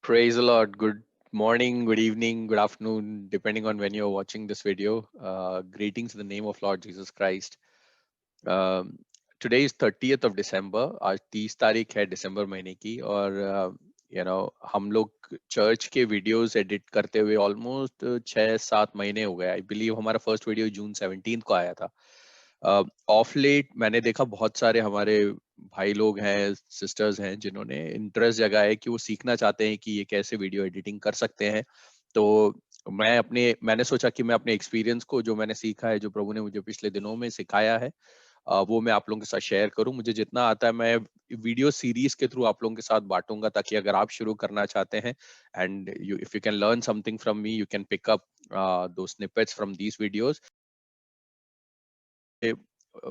Praise the Lord. Good morning, good evening, good afternoon, depending on when you're watching this video. Greetings in the name of Lord Jesus Christ. Um, Today is 30th of December. आज 30 तारीख है दिसंबर महीने की और हम लोग church के videos edit करते हुए ऑलमोस्ट 6-7 महीने हो गए. आई बिलीव हमारा फर्स्ट वीडियो जून 17 को आया था. ऑफ लेट मैंने देखा बहुत सारे हमारे भाई लोग हैं, सिस्टर्स हैं, जिन्होंने इंटरेस्ट जगा है कि वो सीखना चाहते हैं कि ये कैसे वीडियो एडिटिंग कर सकते हैं. तो मैंने सोचा कि मैं अपने एक्सपीरियंस को, जो मैंने सीखा है, जो प्रभु ने मुझे पिछले दिनों में सिखाया है, वो मैं आप लोगों के साथ शेयर करूं. मुझे जितना आता है मैं वीडियो सीरीज के थ्रू आप लोगों के साथ बांटूंगा, ताकि अगर आप शुरू करना चाहते हैं and you if you can learn something from me, you can pick up दो snippets from these videos.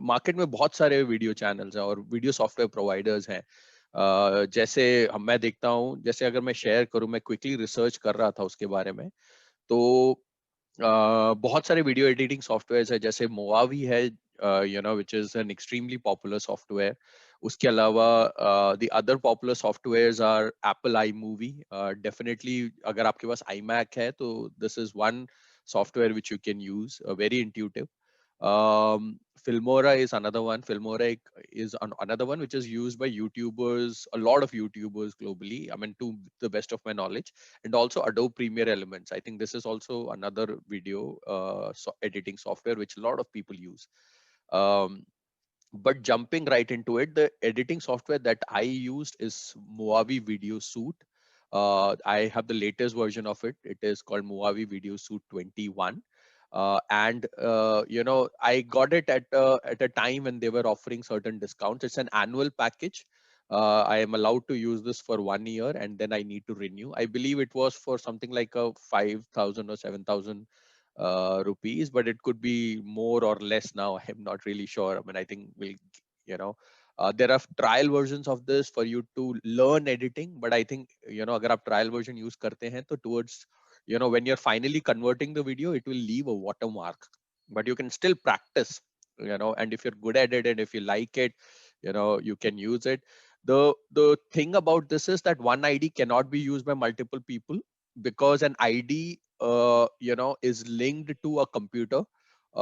Market में बहुत सारे वीडियो चैनल्स हैं और वीडियो सॉफ्टवेयर प्रोवाइडर्स हैं. जैसे मैं देखता हूँ, जैसे अगर मैं शेयर करूँ, मैं क्विकली रिसर्च कर रहा था उसके बारे में. तो बहुत सारे वीडियो एडिटिंग सॉफ्टवेयर है, जैसे मोआवी है, which is an extremely popular software. उसके अलावा the other popular softwares are Apple iMovie. Definitely अगर आपके पास आई मैक है तो this is one software which you can use, very intuitive. Filmora is another one. Is another one which is used by YouTubers, a lot of YouTubers globally. I mean, to the best of my knowledge, and also Adobe Premiere Elements. I think this is also another video editing software which a lot of people use. Um, but jumping right into it, the editing software that I used is Moavi Video Suite. I have the latest version of it. It is called Moavi Video Suite 21. And I got it at a time when they were offering certain discounts. It's an annual package. I am allowed to use this for 1 year, and then I need to renew. I believe it was for something like a 5,000 or 7,000 rupees, but it could be more or less now. I'm not really sure. I mean, I think you know, there are trial versions of this for you to learn editing, but I think, अगर आप trial version use करते हैं, तो towards, when you're finally converting the video, it will leave a watermark, but you can still practice, and if you're good at it and if you like it, you can use it. The thing about this is that one ID cannot be used by multiple people, because an ID is linked to a computer.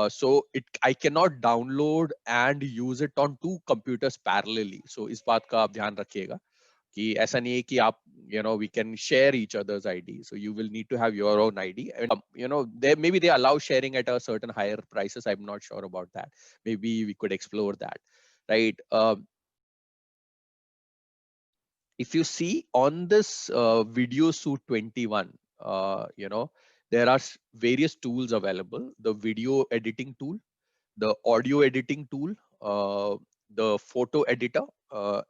So I cannot download and use it on two computers parallelly. So इस बात का आप ध्यान रखिएगा कि ऐसा नहीं है कि आप, we can share each other's ID. So you will need to have your own ID, and they allow sharing at a certain higher prices. I'm not sure about that. Maybe we could explore that, right? If you see on this Video Suite 21, there are various tools available: the video editing tool, the audio editing tool, the photo editor,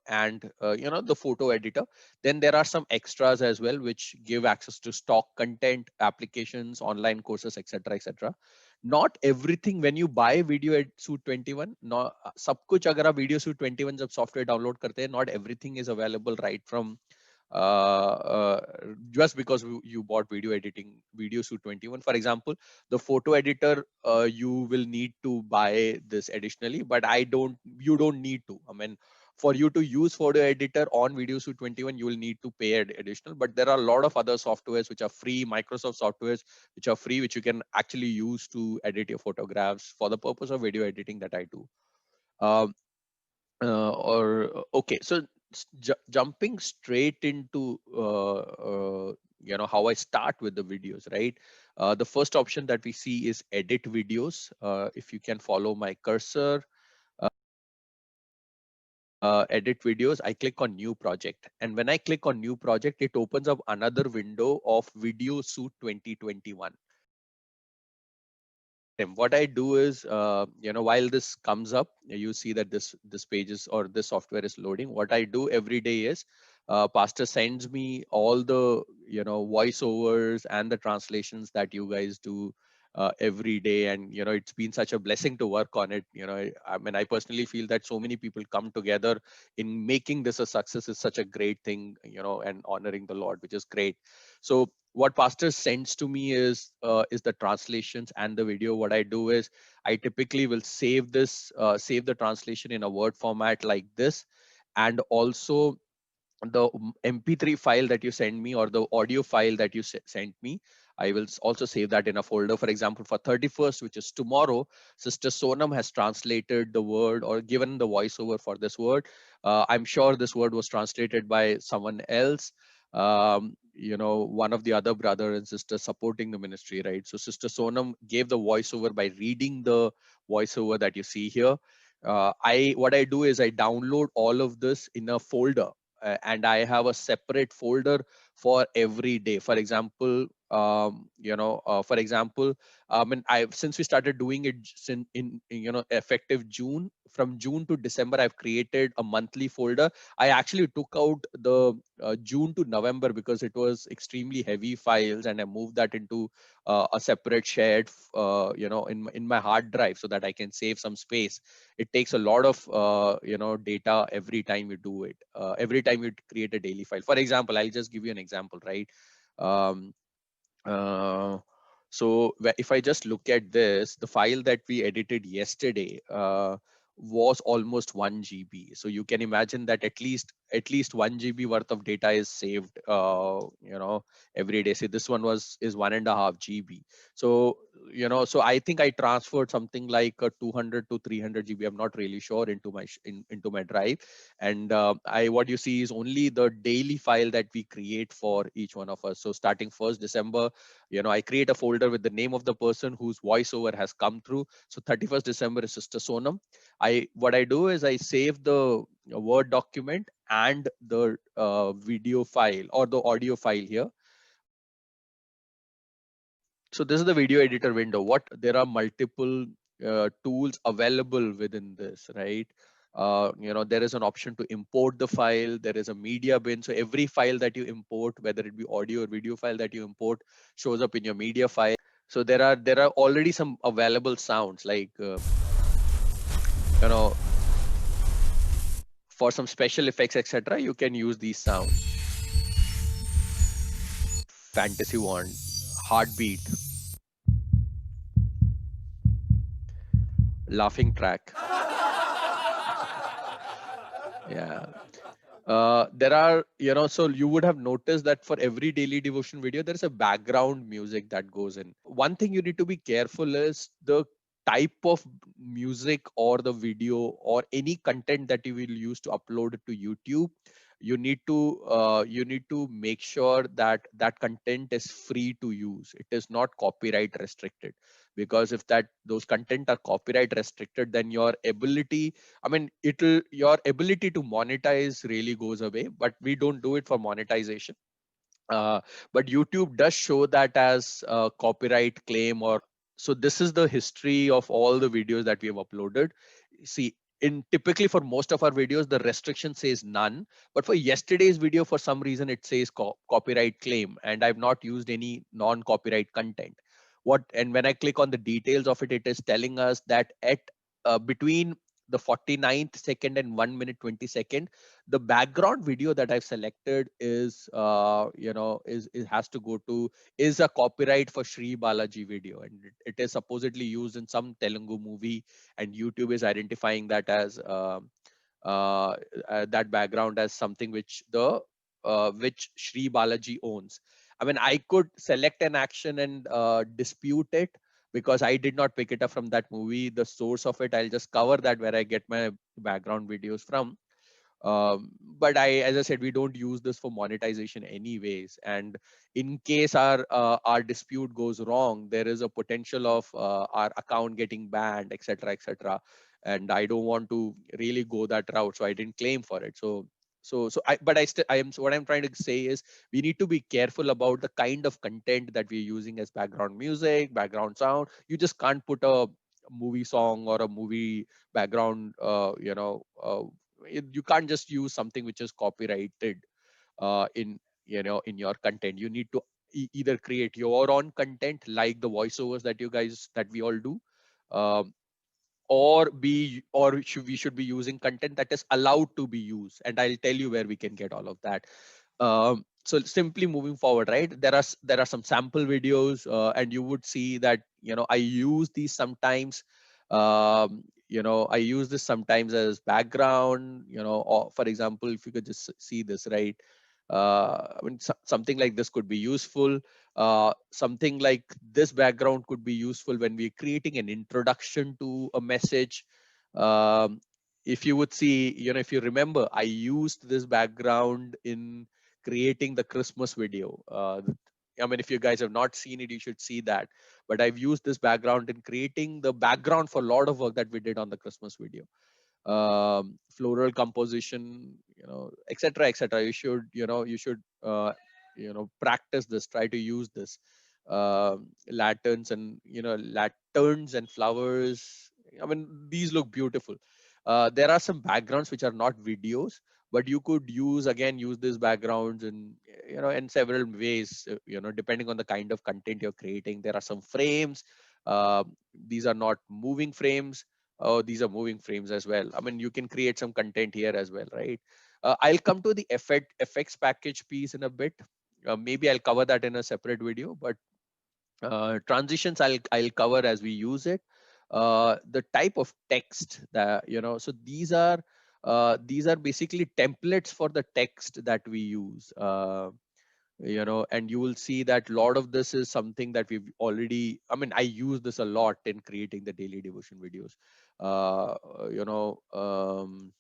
and the photo editor. Then there are some extras as well, which give access to stock content, applications, online courses, etc., etc. Not everything, when you buy Video Suite 21, no, सब कुछ अगर आप Video Suite 21 जब software download करते हैं, not everything is available right from just because you bought Video Suite 21. For example, the photo editor, you will need to buy this additionally, but you don't need to. I mean, for you to use photo editor on Video Suite 21, you will need to pay additional, but there are a lot of other softwares which are free, Microsoft softwares which are free, which you can actually use to edit your photographs for the purpose of video editing that I do. Um, okay, so jumping straight into how I start with the videos, right? The first option that we see is edit videos. If you can follow my cursor, edit videos, I click on new project, and when I click on new project, it opens up another window of Video Suite 2021. What I do is, while this comes up, you see that this page is, or this software is loading. What I do every day is, pastor sends me all the voiceovers and the translations that you guys do every day, and it's been such a blessing to work on it. I mean, I personally feel that so many people come together in making this a success is such a great thing, and honoring the Lord, which is great. So what pastor sends to me is the translations and the video. What I do is, I typically will save the translation in a Word format like this, and also the MP3 file that you send me or the audio file that you sent me, I will also save that in a folder. For example, for 31st, which is tomorrow, Sister Sonam has translated the word or given the voiceover for this word. I'm sure this word was translated by someone else. One of the other brother and sister supporting the ministry, right? So Sister Sonam gave the voiceover by reading the voiceover that you see here. What I do is I download all of this in a folder, and I have a separate folder for every day. For example, I've since we started doing it effective June, from June to December, I've created a monthly folder. I actually took out the June to November because it was extremely heavy files, and I moved that into a separate shared, in my hard drive so that I can save some space. It takes a lot of data every time you do it, every time you create a daily file. For example, I'll just give you an example, right? um, uh, if I just look at this, the file that we edited yesterday was almost 1 GB. So you can imagine that at least 1 GB worth of data is saved, every day. See, this one is 1.5 GB. So so I think I transferred something like 200 to 300 GB. I'm not really sure into into my drive, and I what you see is only the daily file that we create for each one of us. So starting 1st December, I create a folder with the name of the person whose voiceover has come through. So 31st December is Sister Sonam. What I do is I save the Word document and the video file or the audio file here. So this is the video editor window. There are multiple tools available within this, right? There is an option to import the file. There is a media bin. So every file that you import, whether it be audio or video file that you import, shows up in your media file. So there are already some available sounds, like for some special effects, etc. You can use these sounds. Fantasy wand, heartbeat, laughing track. Yeah. There are, so you would have noticed that for every daily devotion video, there is a background music that goes in. One thing you need to be careful is the type of music or the video or any content that you will use to upload it to YouTube. You need to make sure that that content is free to use. It is not copyright restricted, because if those content are copyright restricted, then your ability, I mean, your ability to monetize really goes away, but we don't do it for monetization. Uh, but YouTube does show that as a copyright claim. Or so this is the history of all the videos that we have uploaded. See, in typically for most of our videos, the restriction says none, but for yesterday's video, for some reason, it says copyright claim, and I've not used any non-copyright content. And when I click on the details of it, it is telling us that at between the 49th second and 1 minute 20 second, the background video that I've selected is it has to go to, is a copyright for Sri Balaji video, and it is supposedly used in some Telugu movie, and YouTube is identifying that as that background as something which Sri Balaji owns. I mean, I could select an action and dispute it, because I did not pick it up from that movie. The source of it, I'll just cover that where I get my background videos from. But as I said, we don't use this for monetization anyways. And in case our dispute goes wrong, there is a potential of our account getting banned, etc., etc. And I don't want to really go that route, so I didn't claim for it. So what I'm trying to say is, we need to be careful about the kind of content that we're using as background music, background sound. You just can't put a movie song or a movie background, you can't just use something which is copyrighted in your content. You need to either create your own content, like the voiceovers that we all do, um, we should be using content that is allowed to be used, and I'll tell you where we can get all of that. So simply moving forward, right, there are some sample videos, and you would see that I use these sometimes. I use this sometimes as background, or for example, if you could just see this, right? I mean, something like this could be useful. Something like this background could be useful when we're creating an introduction to a message. Um, if you would see, if you remember, I used this background in creating the Christmas video. I mean, if you guys have not seen it, you should see that. But I've used this background in creating the background for a lot of work that we did on the Christmas video. Floral composition, etc., etc. You should practice this. Try to use this. Lanterns and lanterns and flowers. I mean, these look beautiful. There are some backgrounds which are not videos, but you could use these backgrounds in several ways, depending on the kind of content you're creating. There are some frames. uh, these are not moving frames. Oh, these are moving frames as well. I mean, you can create some content here as well, right? I'll come to the effects package piece in a bit. Maybe I'll cover that in a separate video, but transitions I'll cover as we use it. The type of text that so these are basically templates for the text that we use. And you will see that a lot of this is something that we've already, I mean, I use this a lot in creating the daily devotion videos. uh, you know um,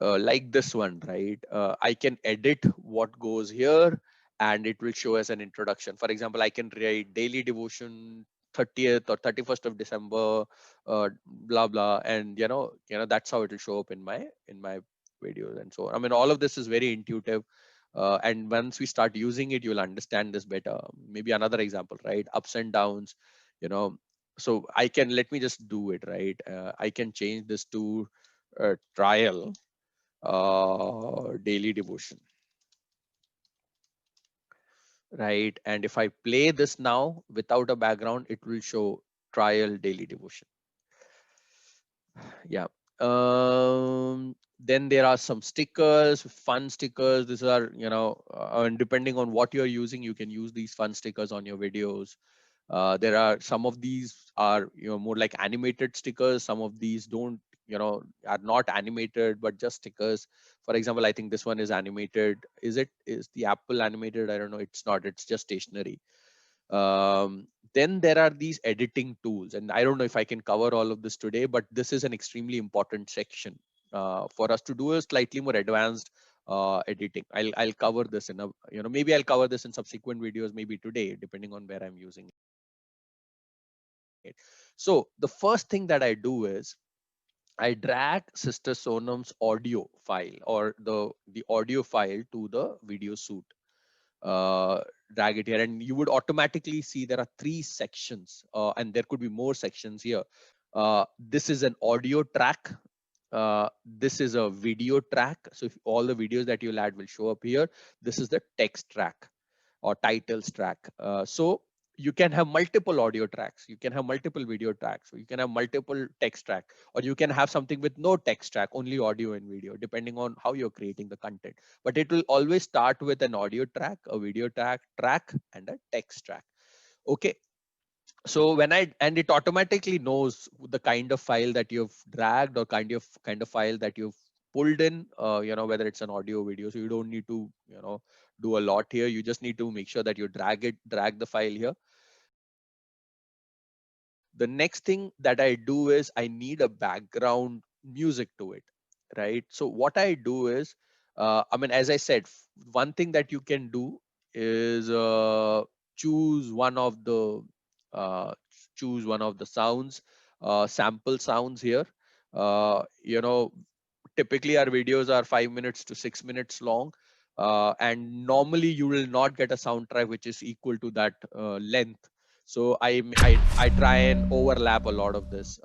like this one, right? I can edit what goes here and it will show as an introduction. For example, I can write daily devotion 30th or 31st of December, blah blah, and that's how it will show up in my videos and so on. I mean, all of this is very intuitive. And once we start using it, you'll understand this better. Maybe another example, right? Ups and downs, you know. So let me just do it, right? I can change this to trial daily devotion, right? And if I play this now without a background, it will show trial daily devotion. Yeah. Then there are some stickers, fun stickers. These are, and depending on what you're using, you can use these fun stickers on your videos. There are some of these are more like animated stickers. Some of these don't are not animated but just stickers. For example, I think this one is animated. Is the apple animated? I don't know. It's not. It's just stationary. Then there are these editing tools, and I don't know if I can cover all of this today, but this is an extremely important section for us to do a slightly more advanced editing. I'll cover this in a maybe I'll cover this in subsequent videos, maybe today, depending on where I'm using it. So the first thing that I do is I drag Sister Sonam's audio file or the audio file to the video suite. uh, Drag it here, and you would automatically see there are three sections, and there could be more sections here. This is an audio track. This is a video track. So if all the videos that you'll add will show up here. This is the text track or titles track. So you can have multiple audio tracks, you can have multiple video tracks, or you can have multiple text track, or you can have something with no text track, only audio and video, depending on how you're creating the content. But it will always start with an audio track, a video track, and a text track. Okay. So and it automatically knows the kind of file that you've dragged or kind of file that you've pulled in, whether it's an audio video. So you don't need to do a lot here. You just need to make sure that you drag the file here. The next thing that I do is I need a background music to it, right? So what I do is, I mean, as I said, one thing that you can do is choose one of the uh, choose one of the sounds, sample sounds here. You know, typically our videos are 5 minutes to 6 minutes long. And normally you will not get a soundtrack which is equal to that length. So I try and overlap a lot of this.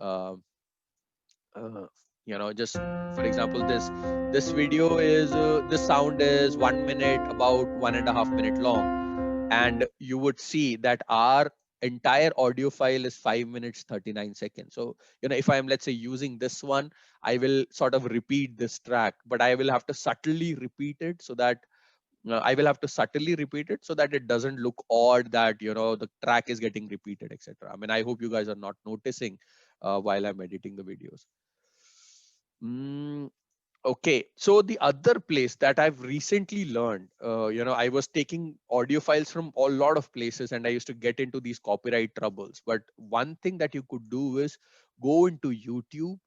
Just for example, this video is this sound is 1 minute, about 1.5 minute long, and you would see that our entire audio file is 5 minutes 39 seconds. So if I'm, let's say, using this one, I will sort of repeat this track, but I will have to subtly repeat it so that it doesn't look odd that the track is getting repeated, etc. I mean, I hope you guys are not noticing while I'm editing the videos. Mm, okay, so the other place that I've recently learned, I was taking audio files from a lot of places and I used to get into these copyright troubles. But one thing that you could do is go into YouTube.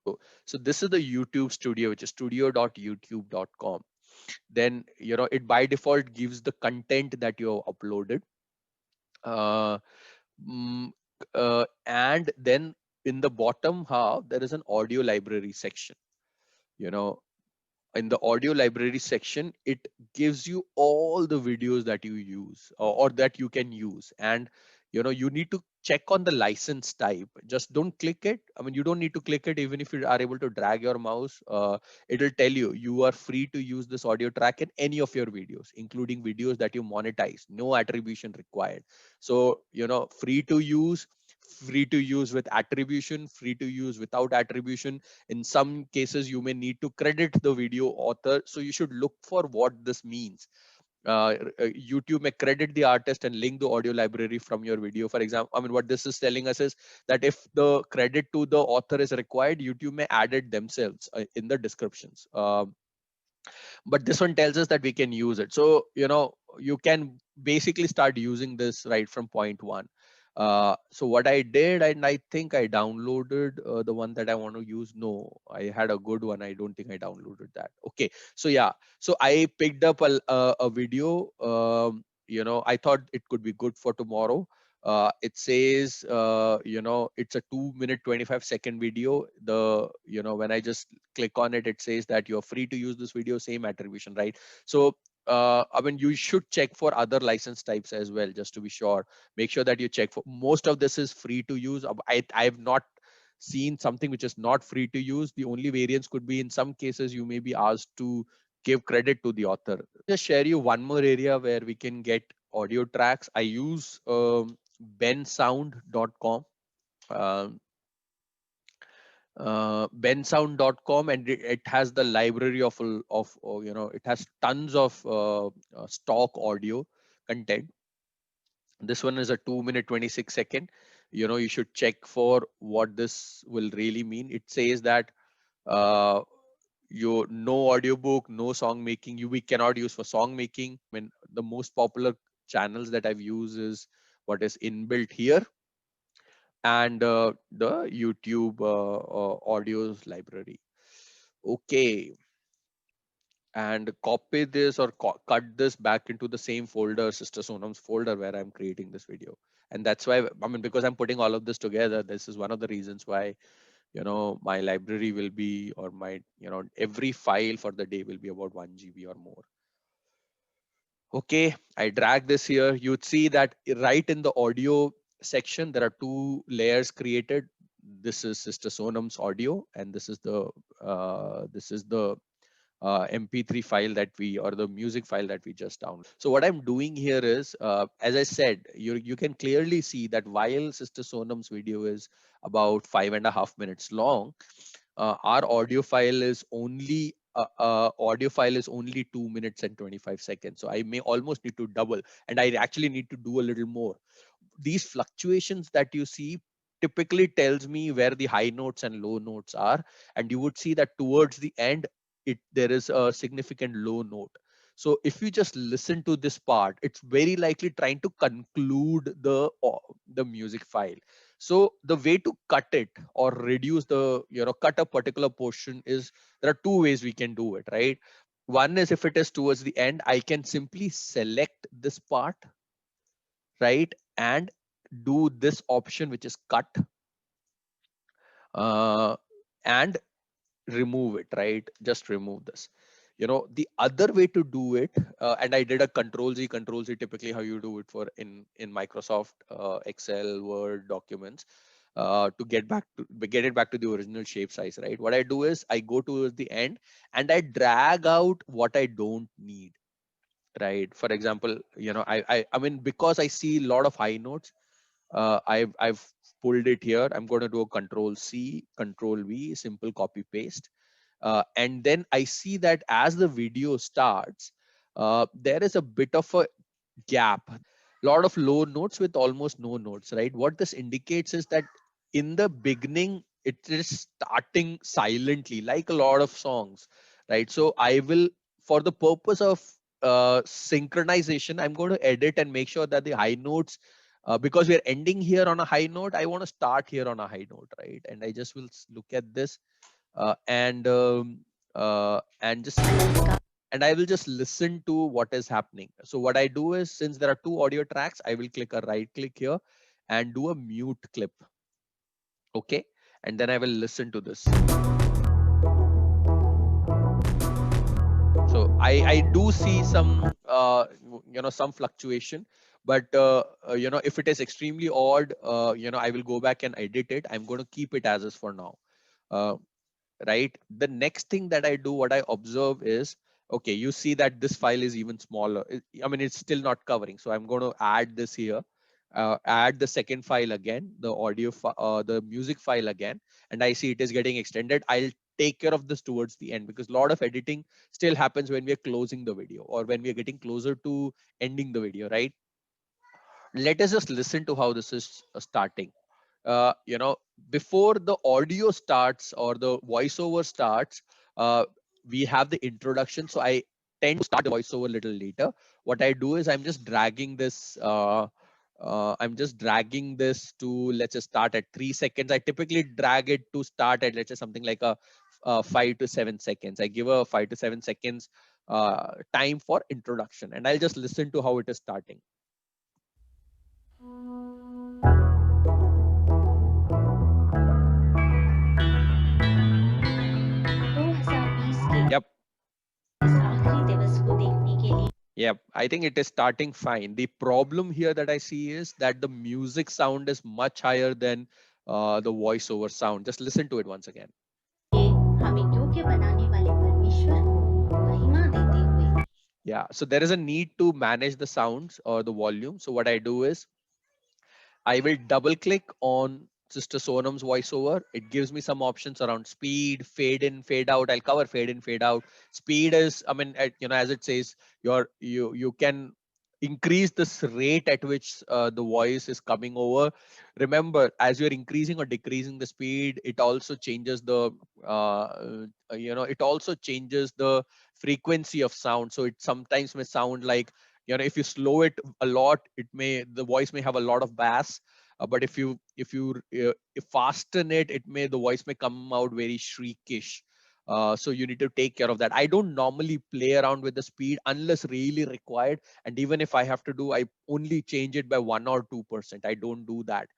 So this is the YouTube studio, which is studio.youtube.com. Then, it by default gives the content that you have uploaded. Uh, mm, and then in the bottom half, there is an audio library section. You know, in the audio library section, it gives you all the videos that you use, or that you can use. And you need to check on the license type. Just don't click it. I mean, you don't need to click it. Even if you are able to drag your mouse, it'll tell you you are free to use this audio track in any of your videos, including videos that you monetize. No attribution required. So free to use, free to use with attribution, free to use without attribution. In some cases, you may need to credit the video author. So you should look for what this means. YouTube may credit the artist and link the audio library from your video. For example, I mean, what this is telling us is that if the credit to the author is required, YouTube may add it themselves in the descriptions. But this one tells us that we can use it. So you can basically start using this right from point one. So what I did, and I think I downloaded the one that I want to use. No, I had a good one. I don't think I downloaded that. Okay, so yeah, so I picked up a video. I thought it could be good for tomorrow. It says it's a 2 minute 25-second video. When I just click on it, it says that you're free to use this video, same attribution, right? So I mean, you should check for other license types as well, just to be sure. Make sure that you check for, most of this is free to use. I've not seen something which is not free to use. The only variance could be, in some cases you may be asked to give credit to the author. Just share you one more area where we can get audio tracks. I use bensound.com. Um, bensound.com, and it has the library of it has tons of stock audio content. This one is a 2 minute 26 second. You should check for what this will really mean. It says that uh, you no audiobook, no song making. We cannot use for song making. I mean, the most popular channels that I've used is what is inbuilt here, and the YouTube audios library. Okay, and copy this or cut this back into the same folder, Sister Sonam's folder, where I'm creating this video. And that's why, I mean, because I'm putting all of this together, this is one of the reasons why my library will be, or my every file for the day will be about 1 GB or more. Okay, I drag this here. You'd see that right in the audio section, there are two layers created. This is Sister Sonam's audio, and this is the MP3 file that or the music file that we just downloaded. So what I'm doing here is, as I said, you can clearly see that while Sister Sonam's video is about 5.5 minutes long, our audio file is only 2 minutes and 25 seconds. So I may almost need to double, and I actually need to do a little more. These fluctuations that you see typically tells me where the high notes and low notes are, and you would see that towards the end there is a significant low note. So if you just listen to this part, it's very likely trying to conclude the music file. So the way to cut it or reduce cut a particular portion is, there are two ways we can do it, right? One is, if it is towards the end, I can simply select this part, right, and do this option, which is cut, uh, and remove it, right? Just remove this. The other way to do it, and I did a control Z, typically how you do it for in Microsoft Excel, Word documents, to get it back to the original shape size, right? What I do is I go to the end and I drag out what I don't need, right? For example, I mean, because I see a lot of high notes, I've pulled it here. I'm going to do a Control-C, Control-V, simple copy paste. And then I see that as the video starts, there is a bit of a gap, a lot of low notes with almost no notes, right? What this indicates is that in the beginning, it is starting silently like a lot of songs, right? So I will, for the purpose of synchronization, I'm going to edit and make sure that the high notes, because we're ending here on a high note, I want to start here on a high note, right? And I just will look at this and just, and I will just listen to what is happening. So what I do is, since there are two audio tracks, I will click a right click here and do a mute clip. Okay. And then I will listen to this. So I do see some, some fluctuation, but if it is extremely odd, I will go back and edit it. I'm going to keep it as is for now. Uh, right. The next thing that I do, what I observe is, okay, you see that this file is even smaller. I mean, it's still not covering. So I'm going to add this here, add the second file again, the the music file again, and I see it is getting extended. I'll take care of this towards the end, because a lot of editing still happens when we are closing the video or when we are getting closer to ending the video, right? Let us just listen to how this is starting. uh, you know Before the audio starts or the voiceover starts, uh, we have the introduction. So I tend to start the voiceover a little later. What I do is I'm just dragging this to, let's just start at 3 seconds. I typically drag it to start at, let's say, something like a 5 to 7 seconds. I give a 5 to 7 seconds time for introduction, and I'll just listen to how it is starting. Yep. Yep, I think it is starting fine. The problem here that I see is that the music sound is much higher than the voiceover sound. Just listen to it once again. Yeah, so there is a need to manage the sounds or the volume. So what I do is I will double click on Sister Sonam's voiceover. It gives me some options around speed, fade in, fade out. I'll cover fade in, fade out. Speed is, I mean, as it says, you can increase this rate at which the voice is coming over. Remember, as you're increasing or decreasing the speed, it also changes it also changes the frequency of sound. So it sometimes may sound like, if you slow it a lot, the voice may have a lot of bass. But if fasten it, the voice may come out very shriekish. So you need to take care of that. I don't normally play around with the speed unless really required, and even if I have to do, I only change it by 1 or 2%. I don't do that.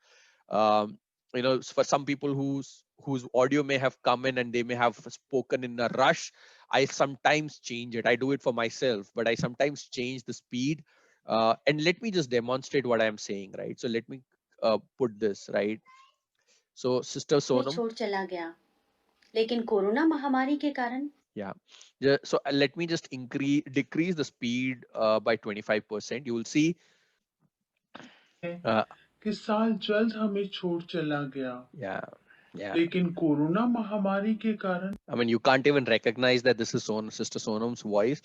For some people whose audio may have come in and they may have spoken in a rush, I sometimes change it. I do it for myself, but I sometimes change the speed. And let me just demonstrate what I am saying, right? So let me put this right. So Sister Sonam, छोड़ चला गया, लेकिन corona महामारी के कारण yeah, so let me just decrease the speed by 25%. You will see uh, कि साल जल्द हमें छोड़ चला गया, yeah, yeah, लेकिन कोरोना महामारी के कारण I mean, you can't even recognize that this is Sister Sonam's voice.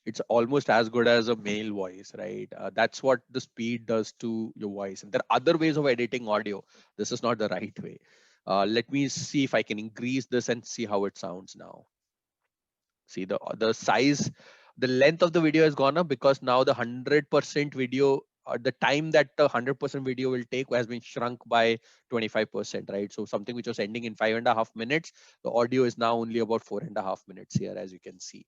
It's almost as good as a male voice, right? That's what the speed does to your voice. And there are other ways of editing audio. This is not the right way. Let me see if I can increase this and see how it sounds now. See the size, the length of the video has gone up because now the 100% video, the time that the 100% video will take has been shrunk by 25%, right? So something which was ending in 5.5 minutes, the audio is now only about 4.5 minutes here, as you can see.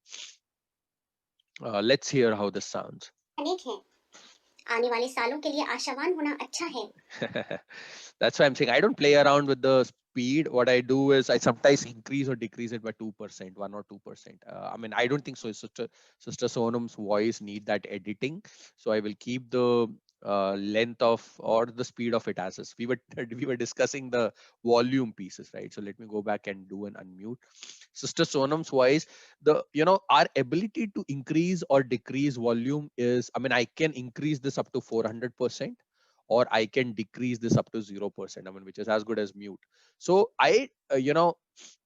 Let's hear how this sounds. आने वाले सालों के लिए आशावान होना अच्छा है. That's why I'm saying I don't play around with the speed. What I do is I sometimes increase or decrease it by 2%, 1 or 2%. I mean, I don't think so. Sister Sonam's voice need that editing, so I will keep the length of or the speed of it as is. We were discussing the volume pieces, right? So let me go back and do an unmute. Sister Sonam's voice, our ability to increase or decrease volume is, I mean, I can increase this up to 400%, or I can decrease this up to 0%, I mean, which is as good as mute. So I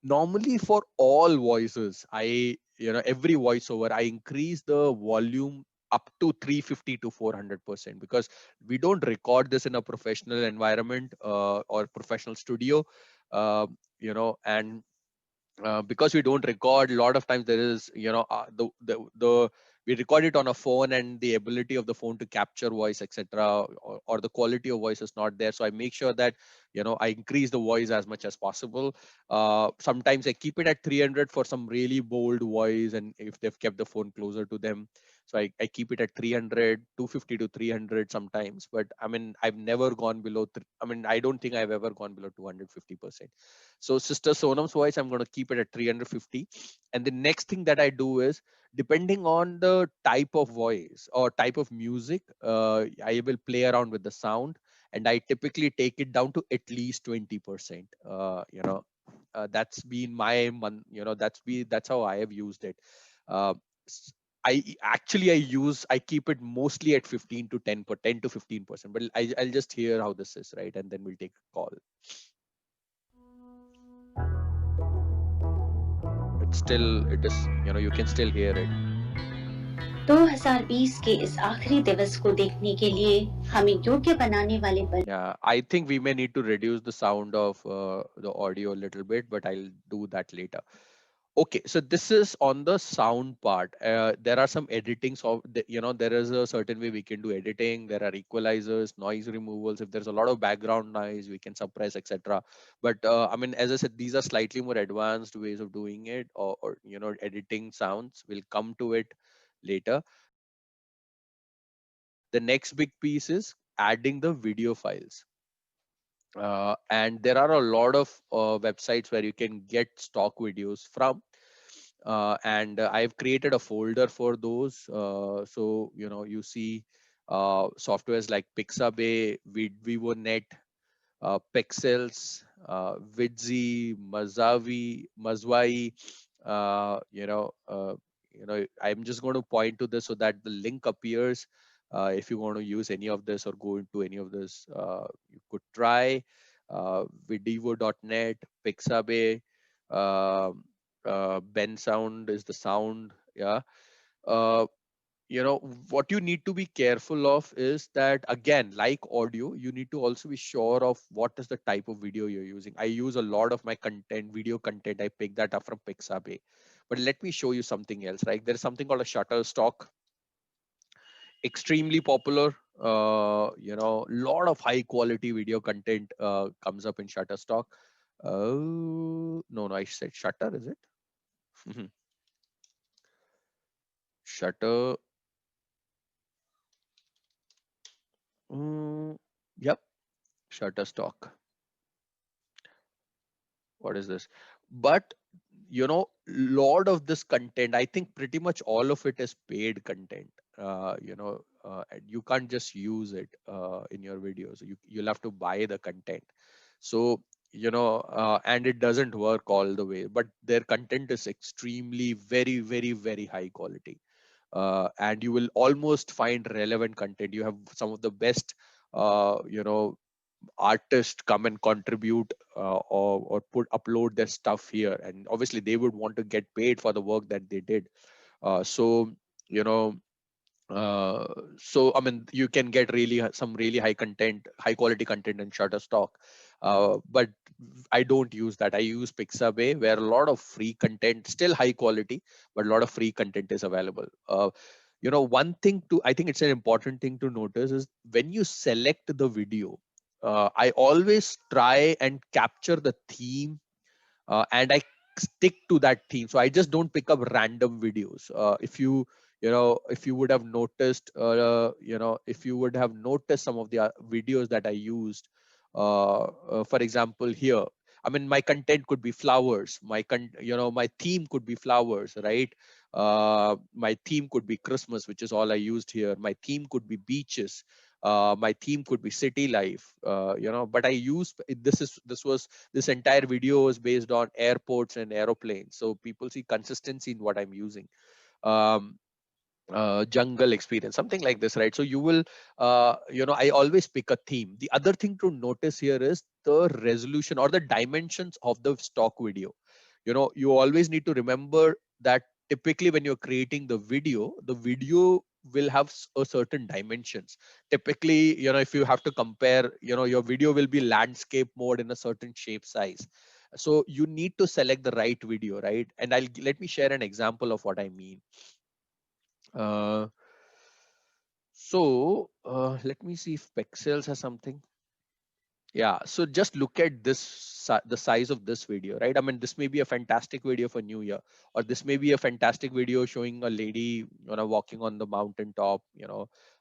normally for all voices, every voiceover, I increase the volume up to 350 to 400%, because we don't record this in a professional environment or professional studio. And because we don't record, a lot of times there is, the we record it on a phone, and the ability of the phone to capture voice, etc., or the quality of voice is not there. So I make sure that, I increase the voice as much as possible. Sometimes I keep it at 300 for some really bold voice, and if they've kept the phone closer to them, so I keep it at 300, 250 to 300 sometimes. But I mean, I've never gone below I mean, I don't think I've ever gone below 250%. So Sister Sonam's voice, I'm going to keep it at 350. And the next thing that I do is, depending on the type of voice or type of music, I will play around with the sound, and I typically take it down to at least 20%. That's been my that's how I have used it. Uh, s- I keep it mostly at 15 to 10 to 15%, but I'll just hear how this is, right, and then we'll take a call. It is, you can still hear it. 2020 के इस आखिरी दिवस को देखने के लिए हमें योग्य बनाने वाले बल Yeah, I think we may need to reduce the sound of the audio a little bit, but I'll do that later. Okay, so this is on the sound part. There are some editings of there is a certain way we can do editing. There are equalizers, noise removals. If there's a lot of background noise, we can suppress, etc. But I mean, as I said, these are slightly more advanced ways of doing it, or editing sounds. We'll come to it later. The next big piece is adding the video files. And there are a lot of websites where you can get stock videos from. And I've created a folder for those. So, you see softwares like Pixabay, VivoNet, Pexels, Vidzi, Mazwai. I'm just going to point to this so that the link appears. If you want to use any of this or go into any of this, you could try Vidivo.net, Pixabay, Ben Sound is the sound. Yeah. Uh, what you need to be careful of is that, again, like audio, you need to also be sure of what is the type of video you're using. I use a lot of my video content, I pick that up from Pixabay. But let me show you something else, right? There's something called a Shutterstock, extremely popular. Lot of high quality video content comes up in Shutterstock. Oh, no, I said Shutter, is it? Shutter. Yep, Shutterstock. What is this? But lot of this content, I think pretty much all of it is paid content. And you can't just use it in your videos. You'll have to buy the content. So and it doesn't work all the way, but their content is extremely very, very, very high quality. And you will almost find relevant content. You have some of the best artists come and contribute, or upload their stuff here, and obviously they would want to get paid for the work that they did. So you know uh, so I mean, you can get some really high quality content in Shutterstock. But I don't use that. I use Pixabay, where a lot of free content, still high quality, but a lot of free content is available. One thing I think it's an important thing to notice is, when you select the video, I always try and capture the theme, and I stick to that theme. So I just don't pick up random videos. If you would have noticed, if you would have noticed some of the videos that I used, for example, here. I mean, my content could be flowers. My theme could be flowers, right? My theme could be Christmas, which is all I used here. My theme could be beaches. My theme could be city life. But I use this entire video is based on airports and aeroplanes, so people see consistency in what I'm using. um, Jungle experience, something like this, right? So you will I always pick a theme. The other thing to notice here is the resolution or the dimensions of the stock video. You always need to remember that typically when you're creating the video will have a certain dimensions. Typically, if you have to compare, your video will be landscape mode in a certain shape size. So you need to select the right video, right? And let me share an example of what I mean. uh, Let me see if Pexels has something. Yeah, so just look at this, the size of this video, right? I mean, this may be a fantastic video for New Year, or this may be a fantastic video showing a lady, walking on the mountaintop,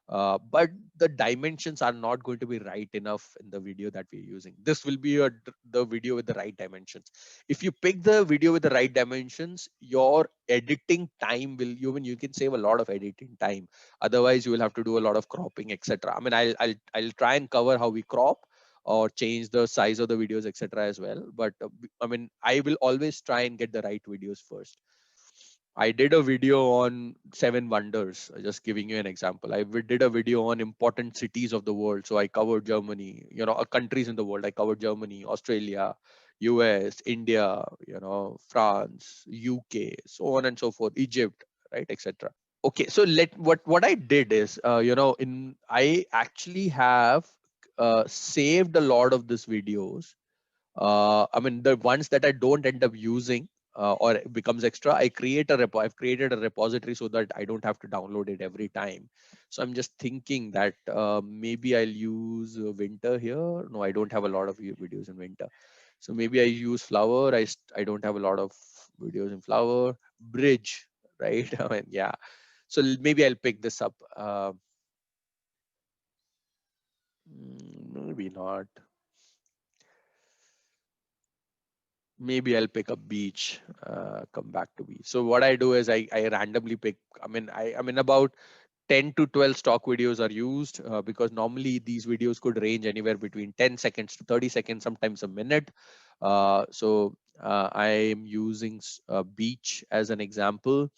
but the dimensions are not going to be right enough in the video that we're using. This will be the video with the right dimensions. If you pick the video with the right dimensions, your editing time will, you can save a lot of editing time. Otherwise, you will have to do a lot of cropping, etc. I mean, I'll try and cover how we crop or change the size of the videos, etc. as well. But I mean, I will always try and get the right videos first. I did a video on seven wonders, just giving you an example. Did a video on important cities of the world. So I covered Germany, countries in the world. I covered Germany, Australia, US, India, France, UK, so on and so forth, Egypt, right, etc. Okay, so what I did is, in I actually have saved a lot of these videos. I mean, the ones that I don't end up using, or it becomes extra, I've created a repository so that I don't have to download it every time. So I'm just thinking that maybe I'll use winter here. No, I don't have a lot of videos in winter. So maybe I use flower. I don't have a lot of videos in flower. Bridge, right? I mean, yeah. So maybe I'll pick this up. Maybe not. Maybe I'll pick up beach, come back to beach. So what I do is I randomly pick, I mean about 10 to 12 stock videos are used, because normally these videos could range anywhere between 10 seconds to 30 seconds, sometimes a minute. I am using beach as an example.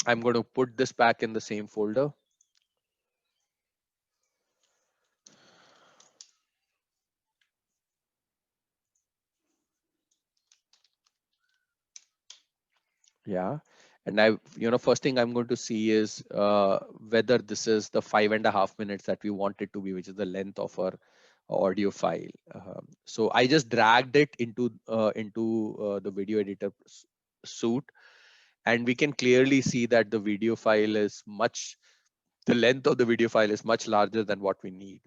I'm going to put this back in the same folder. Yeah. And first thing I'm going to see is whether this is the 5.5 minutes that we want it to be, which is the length of our audio file. So I just dragged it into the video editor suite, and we can clearly see that the length of the video file is much larger than what we need.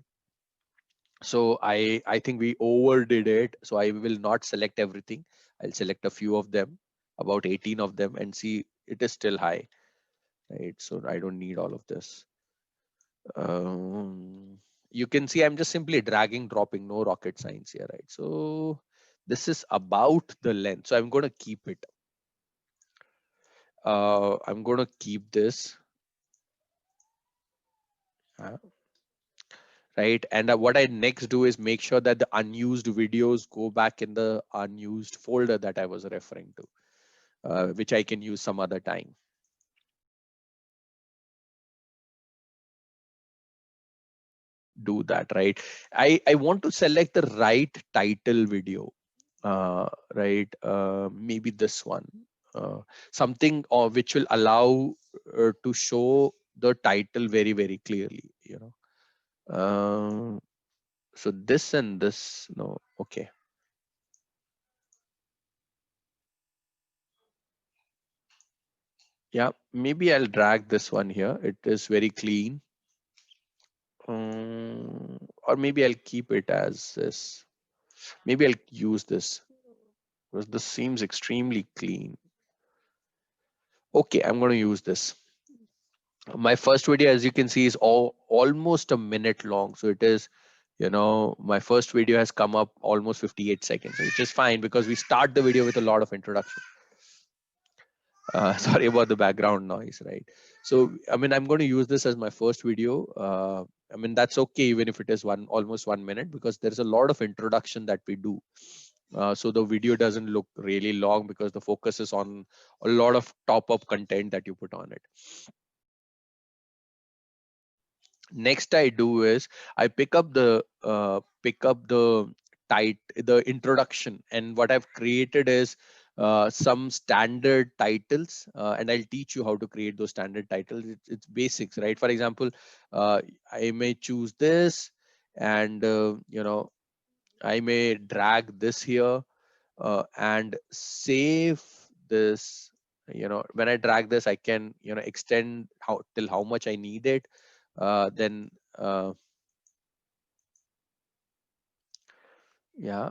So I think we overdid it. So I will not select everything. I'll select a few of them, about 18 of them, and see it is still high, right? So I don't need all of this. You can see I'm just simply dragging, dropping, no rocket science here, right? So this is about the length. So I'm going to keep it. I'm going to keep this. Right. And what I next do is make sure that the unused videos go back in the unused folder that I was referring to, which I can use some other time. Do that, right? I want to select the right title video, right? Maybe this one, something which will allow to show the title very, very clearly, so this and this, no, okay. Yeah, maybe I'll drag this one here. It is very clean. Or maybe I'll keep it as this. Maybe I'll use this because this seems extremely clean. Okay, I'm going to use this. My first video, as you can see, is almost a minute long. So it is, my first video has come up almost 58 seconds, which is fine because we start the video with a lot of introduction. Sorry about the background noise, right? So I mean, I'm going to use this as my first video. I mean, that's okay even if it is almost 1 minute, because there's a lot of introduction that we do. So the video doesn't look really long because the focus is on a lot of top-up content that you put on it. Next I do is I pick up the introduction, and what I've created is some standard titles, and I'll teach you how to create those standard titles. It's basics, right? For example, I may choose this, and I may drag this here, and save this. When I drag this, I can extend how till how much I need it. Then yeah,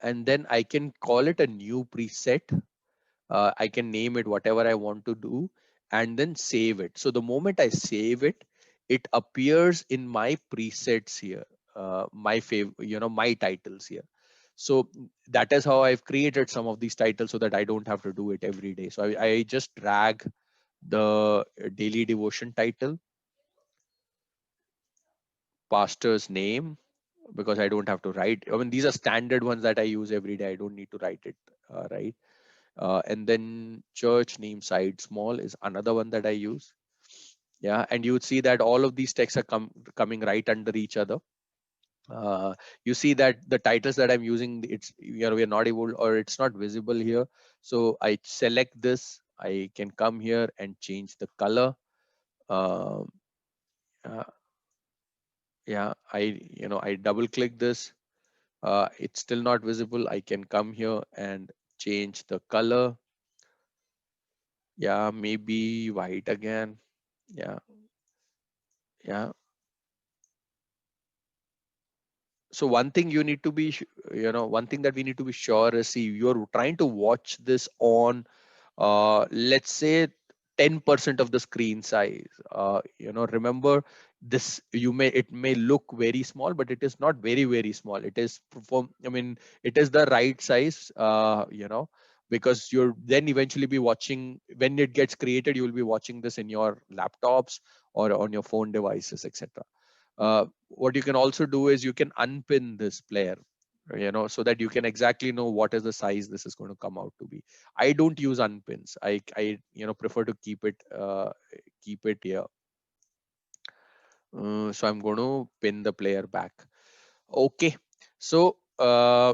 and then I can call it a new preset. I can name it whatever I want to do, and then save it. So the moment I save it, it appears in my presets here, my titles here. So that is how I've created some of these titles so that I don't have to do it every day. So I just drag the daily devotion title, pastor's name, because I don't have to write. I mean, these are standard ones that I use every day. I don't need to write it, right? And then church name side small is another one that I use. Yeah, and you would see that all of these texts are coming right under each other. You see that the titles that I'm using, we're not able, or it's not visible here. So I select this. I can come here and change the color. Um, uh, yeah, I double click this. It's still not visible. I can come here and change the color. Yeah, maybe white again. Yeah, yeah. So one thing you need to be, one thing that we need to be sure is, see, you're trying to watch this on, let's say 10% of the screen size. Remember this, it may look very small, but it is not very, very small. It is it is the right size, because you're then eventually be watching, when it gets created, you will be watching this in your laptops or on your phone devices, etc. What you can also do is you can unpin this player, so that you can exactly know what is the size this is going to come out to be. I don't use unpins. I prefer to keep it here. So I'm going to pin the player back. Okay. So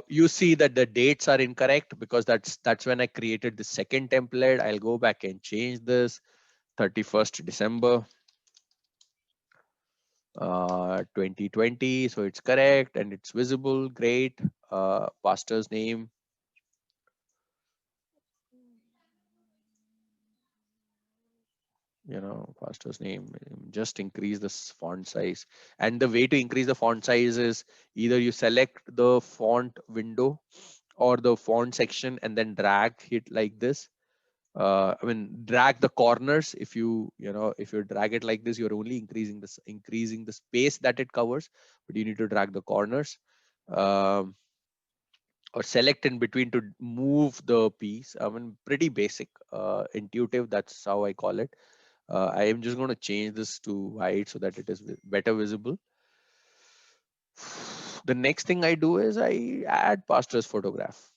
you see that the dates are incorrect because that's when I created the second template. I'll go back and change this. 31st December 2020. So it's correct and it's visible. Great. Pastor's name. Pastor's name. Just increase this font size. And the way to increase the font size is either you select the font window or the font section and then drag it like this. Drag the corners. If you drag it like this, you're only increasing the space that it covers, but you need to drag the corners. Or select in between to move the piece. Pretty basic, intuitive. That's how I call it. I am just going to change this to white so that it is better visible. The next thing I do is I add pastor's photograph.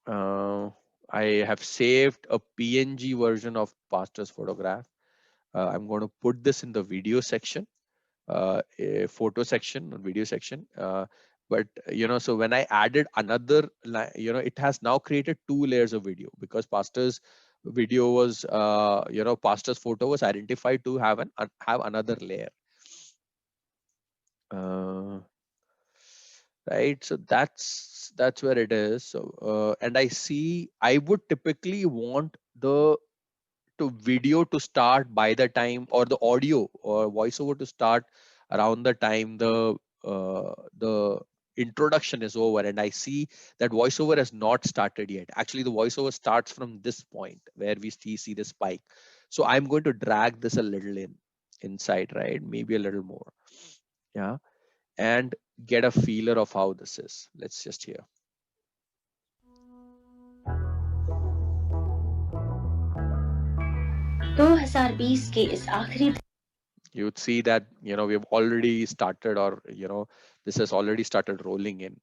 I have saved a PNG version of pastor's photograph. I'm going to put this in the video section, a photo section, video section. But so when I added another, it has now created 2 layers of video, because pastor's video was, pastor's photo was identified to have have another layer. Right, so that's where it is. So and I see I would typically want the video to start by the time, or the audio or voiceover to start around the time the introduction is over, and I see that voiceover has not started yet. Actually, the voiceover starts from this point where we see the spike. So I'm going to drag this a little inside, right? Maybe a little more. Yeah, and get a feeler of how this is. Let's just hear. You would see that we've already started, or this has already started rolling in.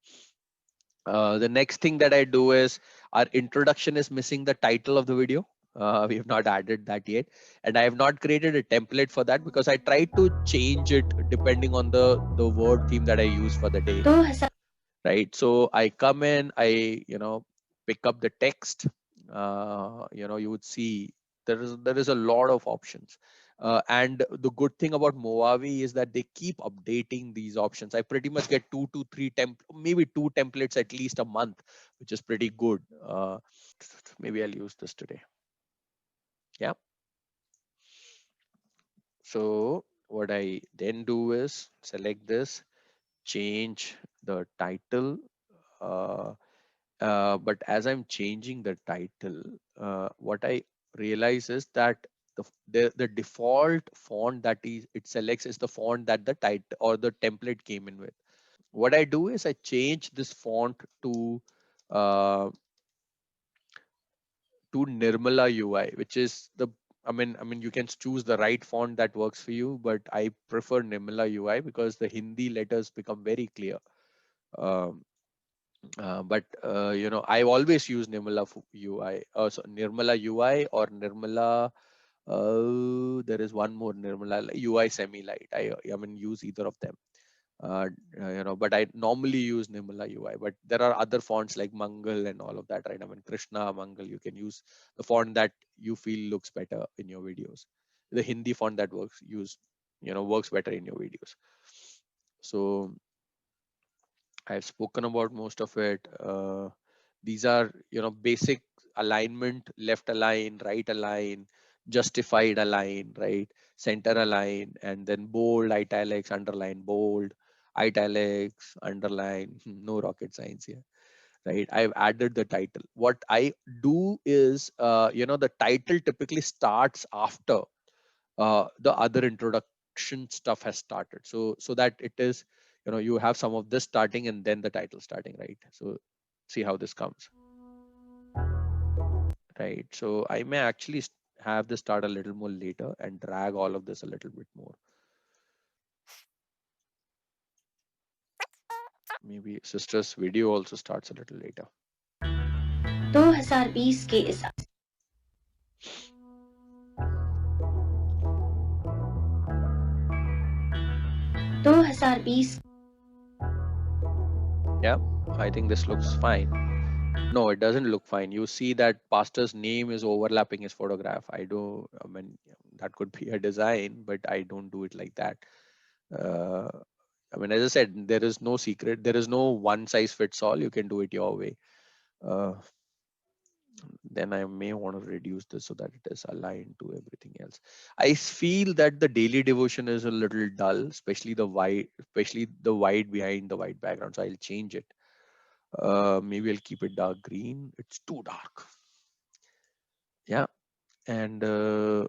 The next thing that I do is, our introduction is missing the title of the video. We have not added that yet, and I have not created a template for that because I tried to change it depending on the word theme that I use for the day. Right, so I come in, I pick up the text, you would see there is a lot of options. And the good thing about Movavi is that they keep updating these options. I pretty much get 2 to 3 maybe 2 templates at least a month, which is pretty good. Maybe I'll use this today. Yeah. So what I then do is select this, change the title. But as I'm changing the title, what I realize is that the default font that it selects is the font that the title or the template came in with. What I do is I change this font uh, to Nirmala UI, which is I mean, you can choose the right font that works for you, but I prefer Nirmala UI because the Hindi letters become very clear. Um, but I've always used Nirmala UI, so Nirmala UI or Nirmala. There is one more Nirmala UI Semi Light. I mean, use either of them. uh, but I normally use Nirmala UI. But there are other fonts like Mangal and all of that, right? I mean, Krishna, Mangal, you can use the font that you feel looks better in your videos. The Hindi font that works better in your videos. So I've spoken about most of it. These are, basic alignment: left align, right align, justified align, right, center align, and then bold, italics, underline, bold, italics, underline. No rocket science here, right? I've added the title. What I do is, the title typically starts after the other introduction stuff has started, so that it is, you have some of this starting and then the title starting, right? So see how this comes, right? So I may actually have this start a little more later and drag all of this a little bit more. Maybe sister's video also starts a little later. 2020 के इस 2020 Yeah, I think this looks fine. No, it doesn't look fine. You see that pastor's name is overlapping his photograph. I mean, that could be a design, but I don't do it like that. uh, I mean, as I said, there is no secret. There is no one size fits all. You can do it your way. Uh, then I may want to reduce this so that it is aligned to everything else. I feel that the daily devotion is a little dull, especially the white behind the white background. So I'll change it. Maybe I'll keep it dark green. It's too dark. Yeah. And the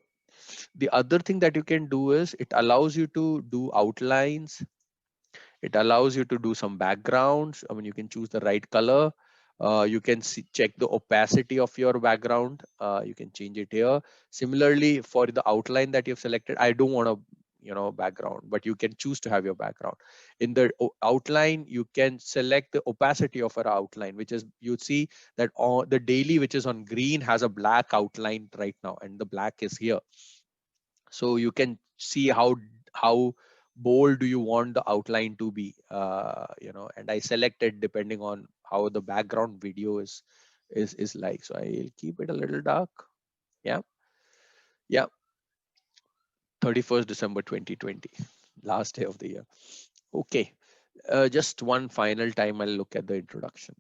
other thing that you can do is it allows you to do outlines. It allows you to do some backgrounds. I mean, you can choose the right color. You can check the opacity of your background. You can change it here. Similarly, for the outline that you've selected, I don't want a background, but you can choose to have your background. In the outline, you can select the opacity of our outline, which is, you see that the daily, which is on green, has a black outline right now, and the black is here. So you can see how bold do you want the outline to be, and I selected depending on how the background video is like. So I'll keep it a little dark. Yeah. Yeah. 31st December 2020, last day of the year. Okay. Just one final time I'll look at the introduction.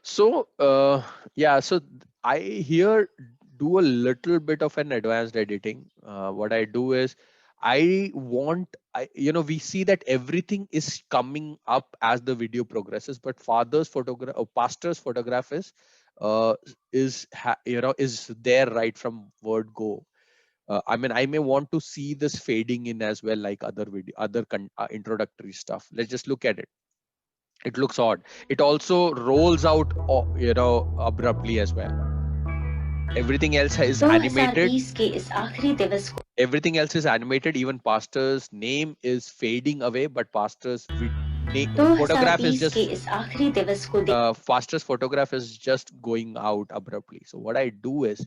So so I here do a little bit of an advanced editing. What I do is we see that everything is coming up as the video progresses, but father's photograph or pastor's photograph is there right from word go. I mean, I may want to see this fading in as well, like other introductory stuff. Let's just look at it. It looks odd. It also rolls out, abruptly as well. Everything else is animated. Everything else is animated. Even pastor's name is fading away, but pastor's photograph is just pastor's photograph is just going out abruptly. So what I do is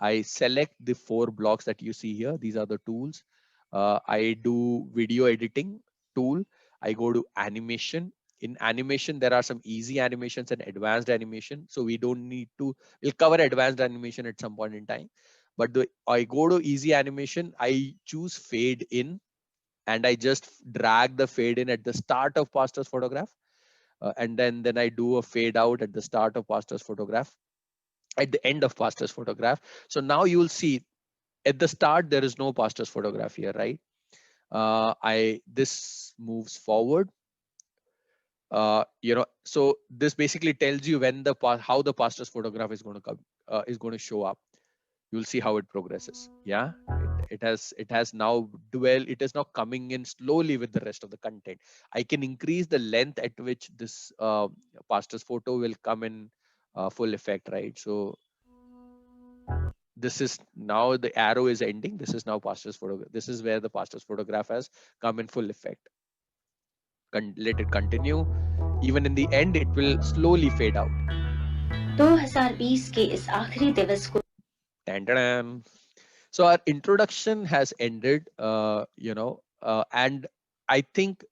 I select the 4 blocks that you see here. These are the tools. I do video editing tool. I go to animation. In animation, there are some easy animations and advanced animation. So we don't need to, we'll cover advanced animation at some point in time. But I go to easy animation. I choose fade in, and I just drag the fade in at the start of pastor's photograph. And then I do a fade out at the start of pastor's photograph, at the end of pastor's photograph. So now you will see at the start, there is no pastor's photograph here, right? This moves forward. So this basically tells you when how the pastor's photograph is going to come, is going to show up. You'll see how it progresses. Yeah, it has now it is now coming in slowly with the rest of the content. I can increase the length at which this pastor's photo will come in full effect, right? So this is now the arrow is ending. This is now pastor's photograph. This is where the pastor's photograph has come in full effect. Let it continue. Even in the end, it will slowly fade out. 2020 के इस आखिरी दिवस को Dun-dun-dun. So our introduction has ended, and I think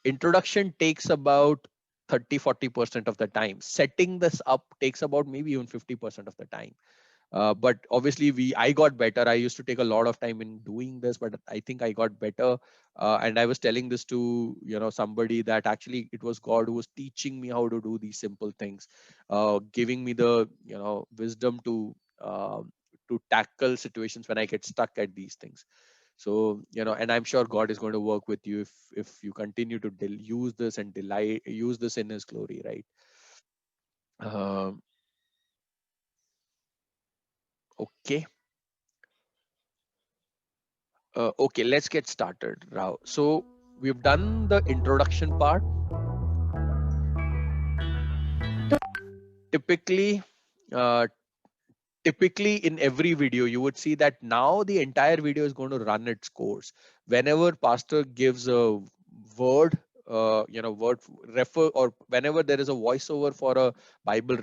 introduction takes about 30-40% of the time. Setting this up takes about maybe even 50% of the time. But obviously I got better. I used to take a lot of time in doing this, but I think I got better. And I was telling this to somebody that actually it was God who was teaching me how to do these simple things, giving me the wisdom to tackle situations when I get stuck at these things. So and I'm sure God is going to work with you if you continue to use this and use this in His glory, right? Okay. Okay, let's get started, Rao. So we've done the introduction part. Typically, uh, typically in every video, you would see that now the entire video is going to run its course. Whenever pastor gives a word, word refer, or whenever there is a voiceover for a Bible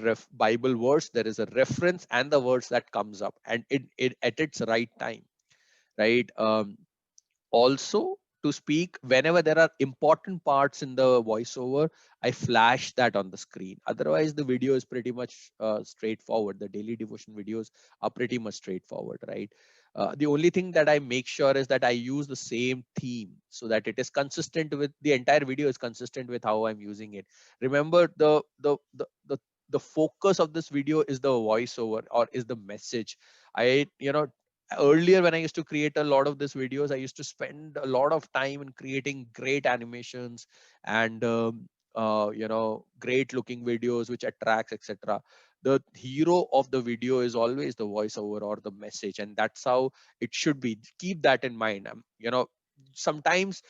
verse, there is a reference and the words that comes up, and it at its right time, right? Also, to speak whenever there are important parts in the voiceover, I flash that on the screen. Otherwise the video is pretty much straightforward. The daily devotion videos are pretty much straightforward, right? The only thing that I make sure is that I use the same theme so that it is consistent with the entire video, is consistent with how I'm using it. Remember, the focus of this video is the voiceover, or is the message. I Earlier, when I used to create a lot of these videos, I used to spend a lot of time in creating great animations and great looking videos which attracts, etc. The hero of the video is always the voiceover or the message, and that's how it should be. Keep that in mind. Sometimes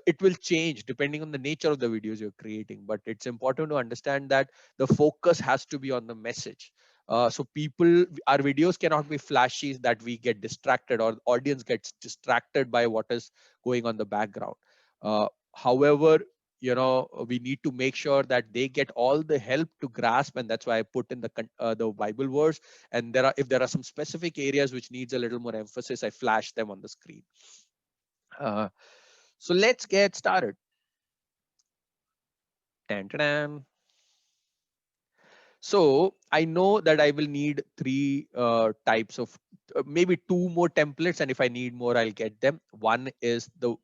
it will change depending on the nature of the videos you're creating, but it's important to understand that the focus has to be on the message. So our videos cannot be flashy that we get distracted, or audience gets distracted by what is going on the background. However, we need to make sure that they get all the help to grasp, and that's why I put in the Bible verse. And if there are some specific areas which needs a little more emphasis, I flash them on the screen. So let's get started. Dun-dun-dun. So I know that I will need three types of, maybe two more templates, and if I need more, I'll get them. One is the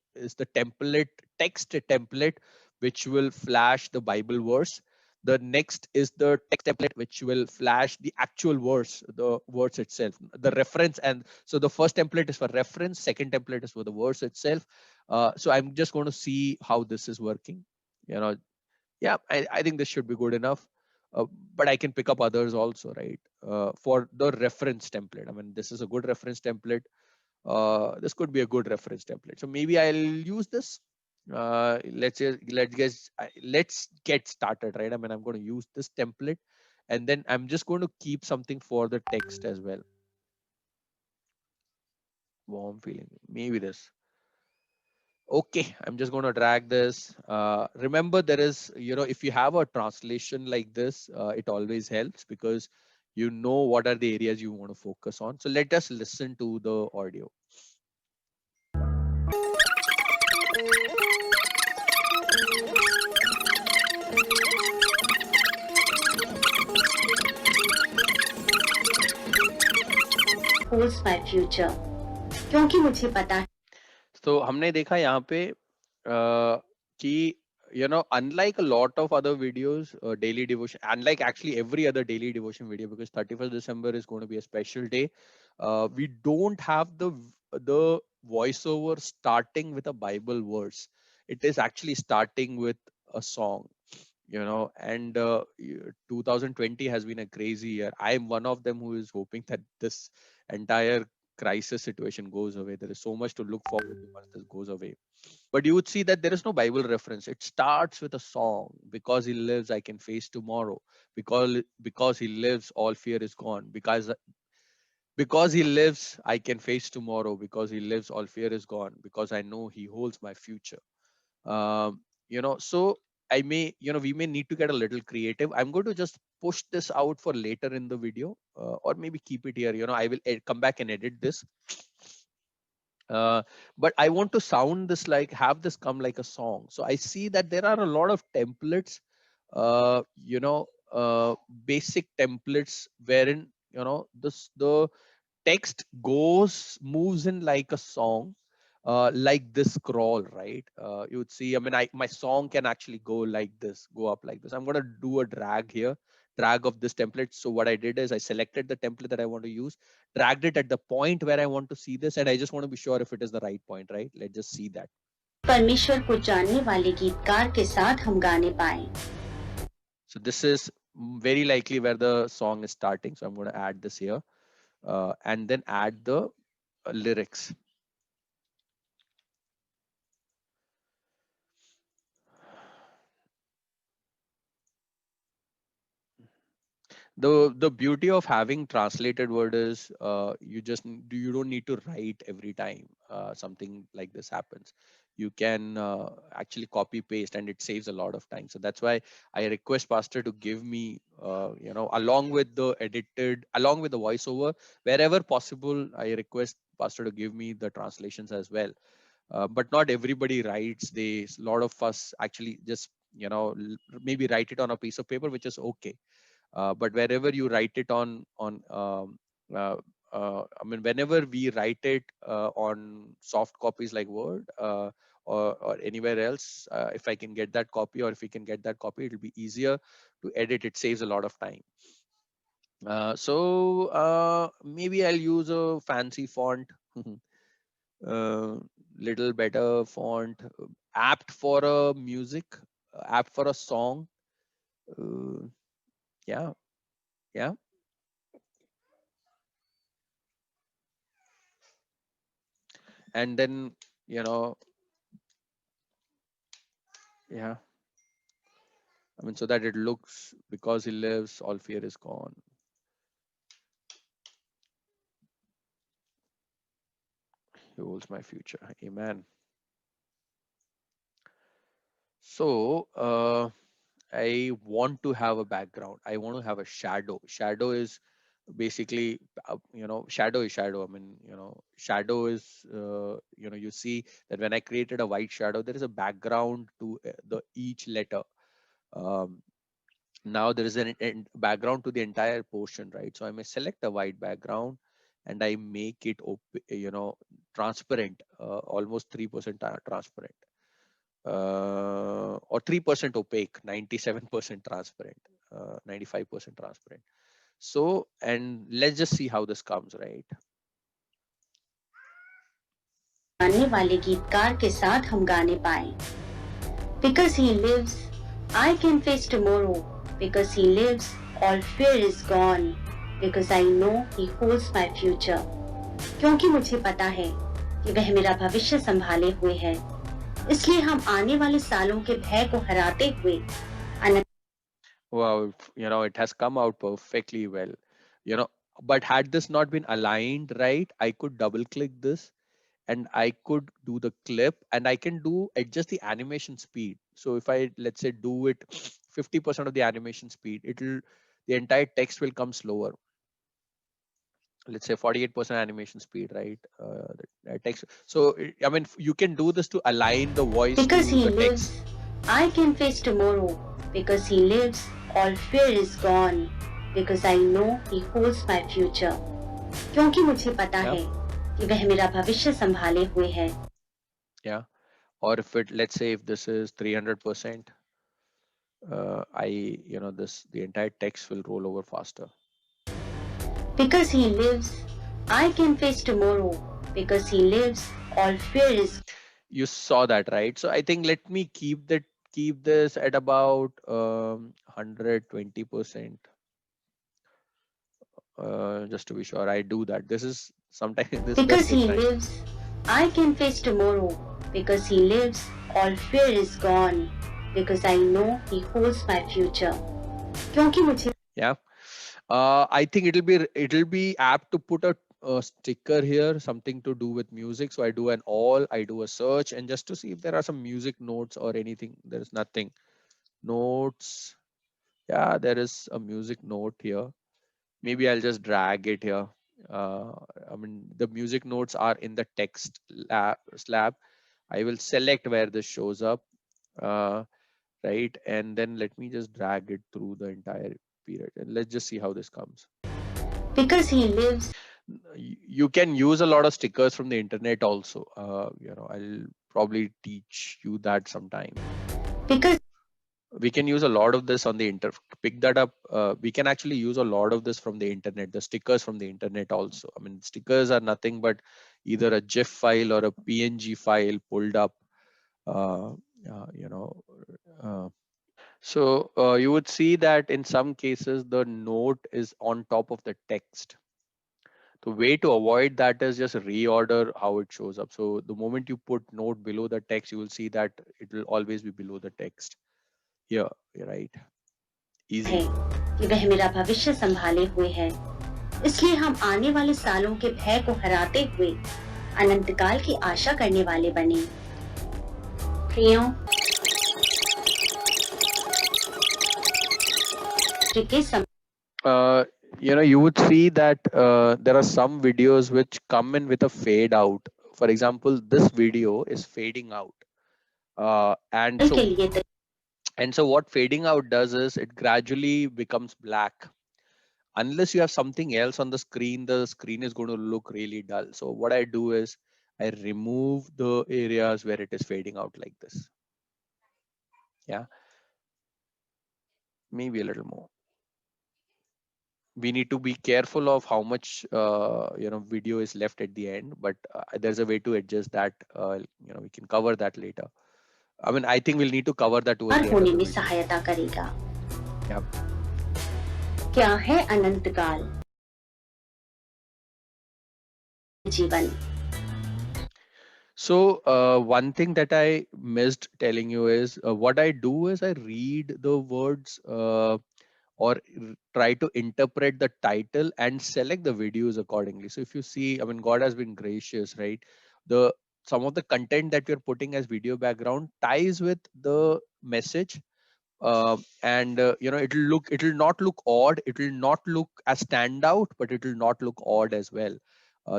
template, text template, which will flash the Bible verse. The next is the text template, which will flash the actual verse, the verse itself, the reference. And so the first template is for reference, second template is for the verse itself. So I'm just going to see how this is working. Yeah, I think this should be good enough. But I can pick up others also, right? For the reference template, I mean, this is a good reference template. This could be a good reference template. So maybe I'll use this. Let's get started, right? I mean, I'm going to use this template, and then I'm just going to keep something for the text as well. Warm feeling, maybe this. Okay, I'm just going to drag this. Remember, there is, if you have a translation like this, it always helps, because you know what are the areas you want to focus on. So let us listen to the audio. holds my future. क्योंकि मुझे पता है तो हमने देखा यहाँ पे कि unlike a lot of other videos, daily devotion, unlike actually every other daily devotion video, because 31st December is going to be a special day, we don't have the voiceover starting with a Bible verse. It is actually starting with a song. And 2020 has been a crazy year. I am one of them who is hoping that this entire crisis situation goes away. There is so much to look forward to once this goes away. But you would see that there is no Bible reference. It starts with a song. Because he lives, I can face tomorrow. Because he lives, all fear is gone. Because he lives, I can face tomorrow. Because he lives, all fear is gone. Because I know he holds my future. So we may need to get a little creative. I'm going to just push this out for later in the video, or maybe keep it here. I will come back and edit this. But I want to sound this like, have this come like a song. So I see that there are a lot of templates, uh, you know basic templates wherein the text moves in like a song, like this scroll, right? You would see, I mean, my song can actually go like this, go up like this. I'm going to do a drag of this template. So what I did is I selected the template that I want to use, dragged it at the point where I want to see this, and I just want to be sure if it is the right point, right? Let's just see that. परमेश्वर को जानने वाले गीतकार के साथ हम गाने पाएं। So this is very likely where the song is starting. So I'm going to add this here, and then add the lyrics. The beauty of having translated word is, you don't need to write every time something like this happens. You can actually copy paste, and it saves a lot of time. So that's why I request pastor to give me, along with the voiceover, wherever possible, I request pastor to give me the translations as well. But not everybody writes. A lot of us actually just maybe write it on a piece of paper, which is okay. But wherever you write it uh, I mean, whenever we write it on soft copies like Word, or anywhere else, if I can get that copy, or if we can get that copy, it'll be easier to edit. It saves a lot of time. So maybe I'll use a fancy font, little better font, apt for a music, apt for a song. Uh, yeah, yeah. And then yeah, I mean, so that it looks, because he lives, all fear is gone. He holds my future. Amen. So I want to have a background. I want to have a shadow. Shadow is basically, shadow is shadow. I mean, shadow is, you see that when I created a white shadow, there is a background to the each letter. Um, Now there is an background to the entire portion, right? So I may select a white background, and I make it transparent, almost 3% transparent, or 3% opaque, 97% transparent, 95% transparent. So, and let's just see how this comes, right? जानने वाले गीतकार के साथ हम गाने पाएं। Because he lives, I can face tomorrow. Because he lives, all fear is gone. Because I know he holds my future. क्योंकि मुझे पता है कि वह मेरा भविष्य संभाले हुए है, इसलिए हम आने वाले सालों के भय को हराते हुए Wow, it has come out perfectly well. But had this not been aligned right, I could double click this, and I could do the clip, and I can adjust the animation speed. So if I, let's say, do it 50% of the animation speed, the entire text will come slower. let's say 48% animation speed, right? Text. So I mean, you can do this to align the voice Because to he the lives, text. I can face tomorrow. Because he lives, all fear is gone. Because I know he holds my future. क्योंकि मुझे पता Yeah, है कि वह मेरा भविष्य संभाले हुए है. yeah. Or if it, let's say, if this is 300%, this the entire text will roll over faster. Because he lives, I can face tomorrow. Because he lives, all fear is. You saw that, right? So I think let me keep this at about 120%, just to be sure. I do that. This is sometimes this does Because take he time. lives, I can face tomorrow. Because he lives, all fear is gone. Because I know he holds my future. क्योंकि मुझे Yeah. I think it'll be apt to put a sticker here, something to do with music. So I do a search, and just to see if there are some music notes or anything. There is nothing. Notes. Yeah, there is a music note here. Maybe I'll just drag it here. Uh, I mean, the music notes are in the text slab. I will select where this shows up, uh, right? And then let me just drag it through the entire period, and let's just see how this comes. because he lives. You can use a lot of stickers from the internet also. I'll probably teach you that sometime. Because We can use a lot of this on the pick that up. We can actually use a lot of this from the internet, the stickers from the internet also. I mean, stickers are nothing but either a GIF file or a PNG file pulled up. uh, uh, you know uh, so you would see that in some cases the note is on top of the text. The way to avoid that is just reorder how it shows up. So the moment you put note below the text, you will see that it will always be below the text here, right? है Easy. कि वह मेरा भविष्य संभाले हुए है. इसलिए हम आने वाले सालों के भय को हराते हुए अनंतकाल की आशा करने वाले बने. प्रियों, के uh, you would see that there are some videos which come in with a fade out. For example, this video is fading out, and के so लिए what fading out does is it gradually becomes black. Unless you have something else on the screen is going to look really dull. So what I do is I remove the areas where it is fading out like this. Yeah, maybe a little more. We need to be careful of how much video is left at the end, but there's a way to adjust that. We can cover that later. I mean, I think we'll need to cover that towards the end of होने the में video. सहायता करेगा. Yeah. क्या है अनंतकाल जीवन? So one thing that I missed telling you is what I do is I read the words or try to interpret the title and select the videos accordingly. So if you see, I mean, God has been gracious, right? The Some of the content that we're putting as video background ties with the message, and it'll not look odd, it will not look as standout, but it will not look odd as well.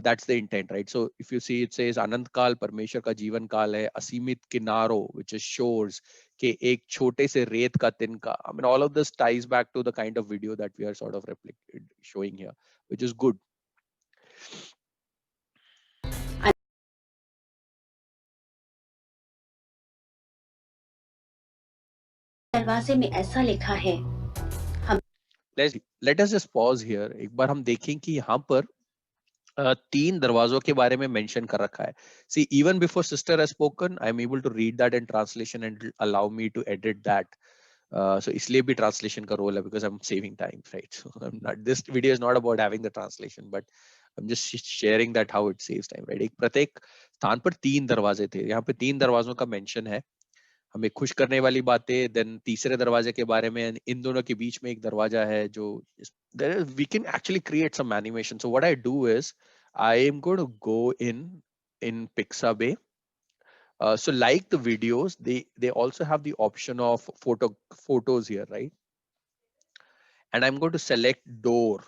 That's the intent, right? So if you see, it says anant kal parmeshwar ka jeevan kal hai, asimit kinaro, which is shores ke ek chote se reet ka tinka. I mean, all of this ties back to the kind of video that we are sort of showing here, which is good. दरवाजे में ऐसा लिखा है. Let us just pause here. एक बार हम देखें कि यहाँ पर तीन दरवाजों के बारे में मेंशन कर रखा है. See, even before sister has spoken, I am able to read that in translation and it'll allow me to edit that. So इसलिए भी translation का role है, because I'm saving time, right? So this video is not about having the translation, but I'm just sharing that how it saves time, right? एक प्रत्येक स्थान पर तीन दरवाजे थे. यहाँ पे तीन दरवाजों का मेंशन है. हमें खुश करने वाली बातें, देन तीसरे दरवाजे के बारे में, इन दोनों के बीच में एक दरवाजा है जो we can actually create some animation. So what I do is I am going to go in Pixabay. So like the videos, they also have the option of photos here, right? And I'm going to select door.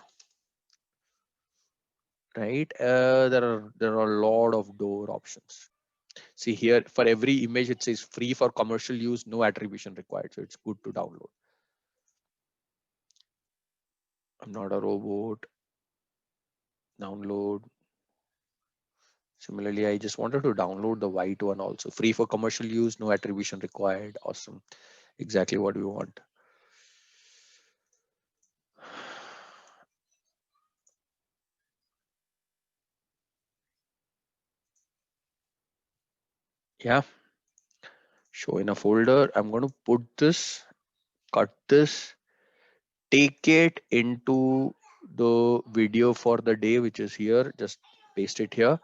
right? There are a lot of door options. See here, for every image it says free for commercial use, no attribution required, so it's good to download. I'm not a robot. Download. Similarly, I just wanted to download the white one also. Free for commercial use, no attribution required. Awesome. Exactly what we want. Yeah. Show in a folder. I'm going to put this, cut this, take it into the video for the day, which is here. Just paste it here.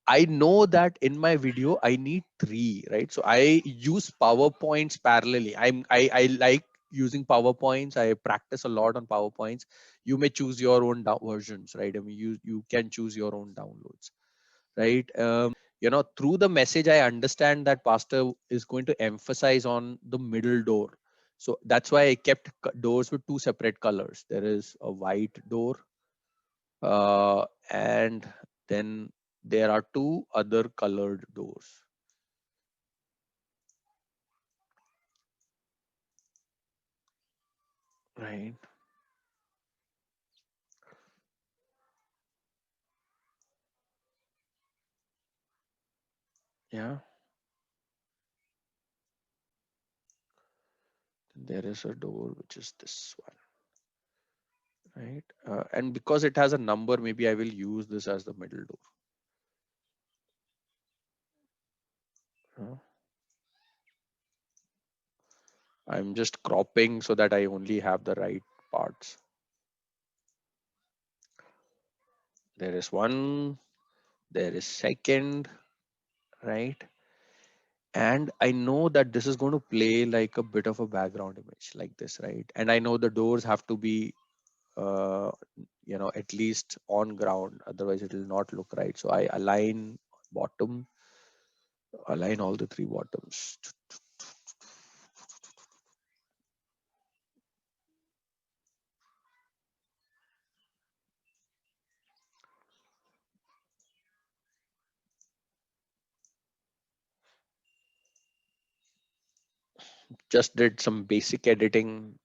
I know that in my video I need 3, right? So I use PowerPoints parallelly. I like using PowerPoints. I practice a lot on PowerPoints. You may choose your own versions, right? I mean, you can choose your own downloads, right? Through the message, I understand that pastor is going to emphasize on the middle door. So that's why I kept doors with 2 separate colors. There is a white door, and then there are 2 other colored doors. Right. Yeah. There is a door which is this one. Right. And because it has a number, maybe I will use this as the middle door. I'm just cropping so that I only have the right parts. There is one, there is second, right? And I know that this is going to play like a bit of a background image like this, right? And I know the doors have to be, at least on ground, otherwise it will not look right. So I align bottom, align all the 3 bottoms. Just did some basic editing,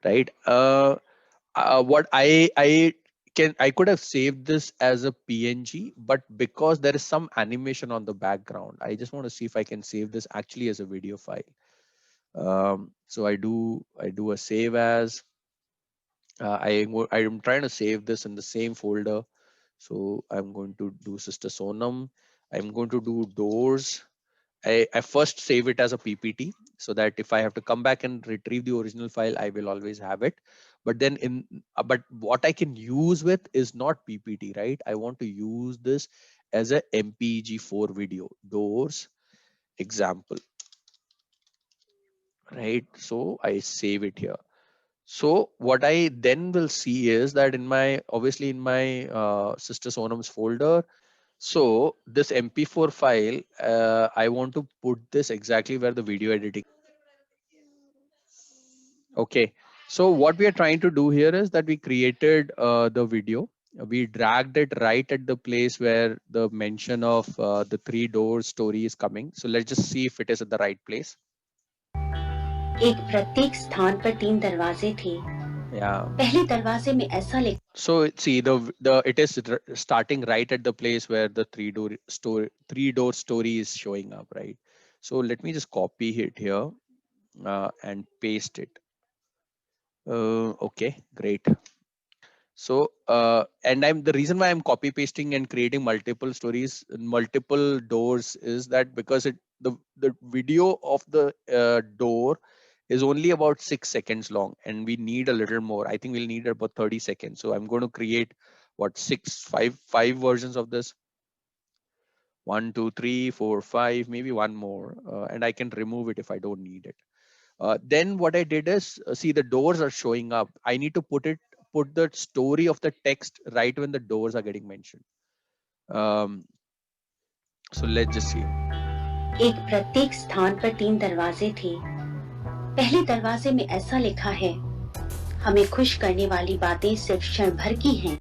right? What I could have saved this as a PNG, but because there is some animation on the background, I just want to see if I can save this actually as a video file. So I do a save as. I'm trying to save this in the same folder. So I'm going to do Sister Sonam. I'm going to do doors. I first save it as a PPT so that if I have to come back and retrieve the original file, I will always have it. But then but what I can use with is not PPT, right? I want to use this as a MPEG-4 video, doors example, right? So I save it here. So what I then will see is that obviously in my Sister Sonam's folder, so this MP4 file, I want to put this exactly where the video editing. Okay. So what we are trying to do here is that we created the video. We dragged it right at the place where the mention of the 3 doors story is coming. So let's just see if it is at the right place. एक प्रत्येक स्थान पर 3 दरवाजे थे। Yeah. पहले दरवाजे में ऐसा लिखा So see it is starting right at the place where the 3 door story is showing up, right? So let me just copy it here and paste it. Okay, great. So and the reason why I'm copy pasting and creating multiple stories, multiple doors, is that because the video of the door is only about 6 seconds long, and we need a little more. I think we'll need about 30 seconds. So I'm going to create five versions of this. 1, 2, 3, 4, 5, maybe one more, and I can remove it if I don't need it. Then what I did is, see, the doors are showing up. I need to put the story of the text right when the doors are getting mentioned. So let's just see. एक प्रत्येक स्थान पर 3 दरवाजे थे। पहले दरवाजे में ऐसा लिखा है, हमें खुश करने वाली बातें सिर्फ क्षण भर की हैं।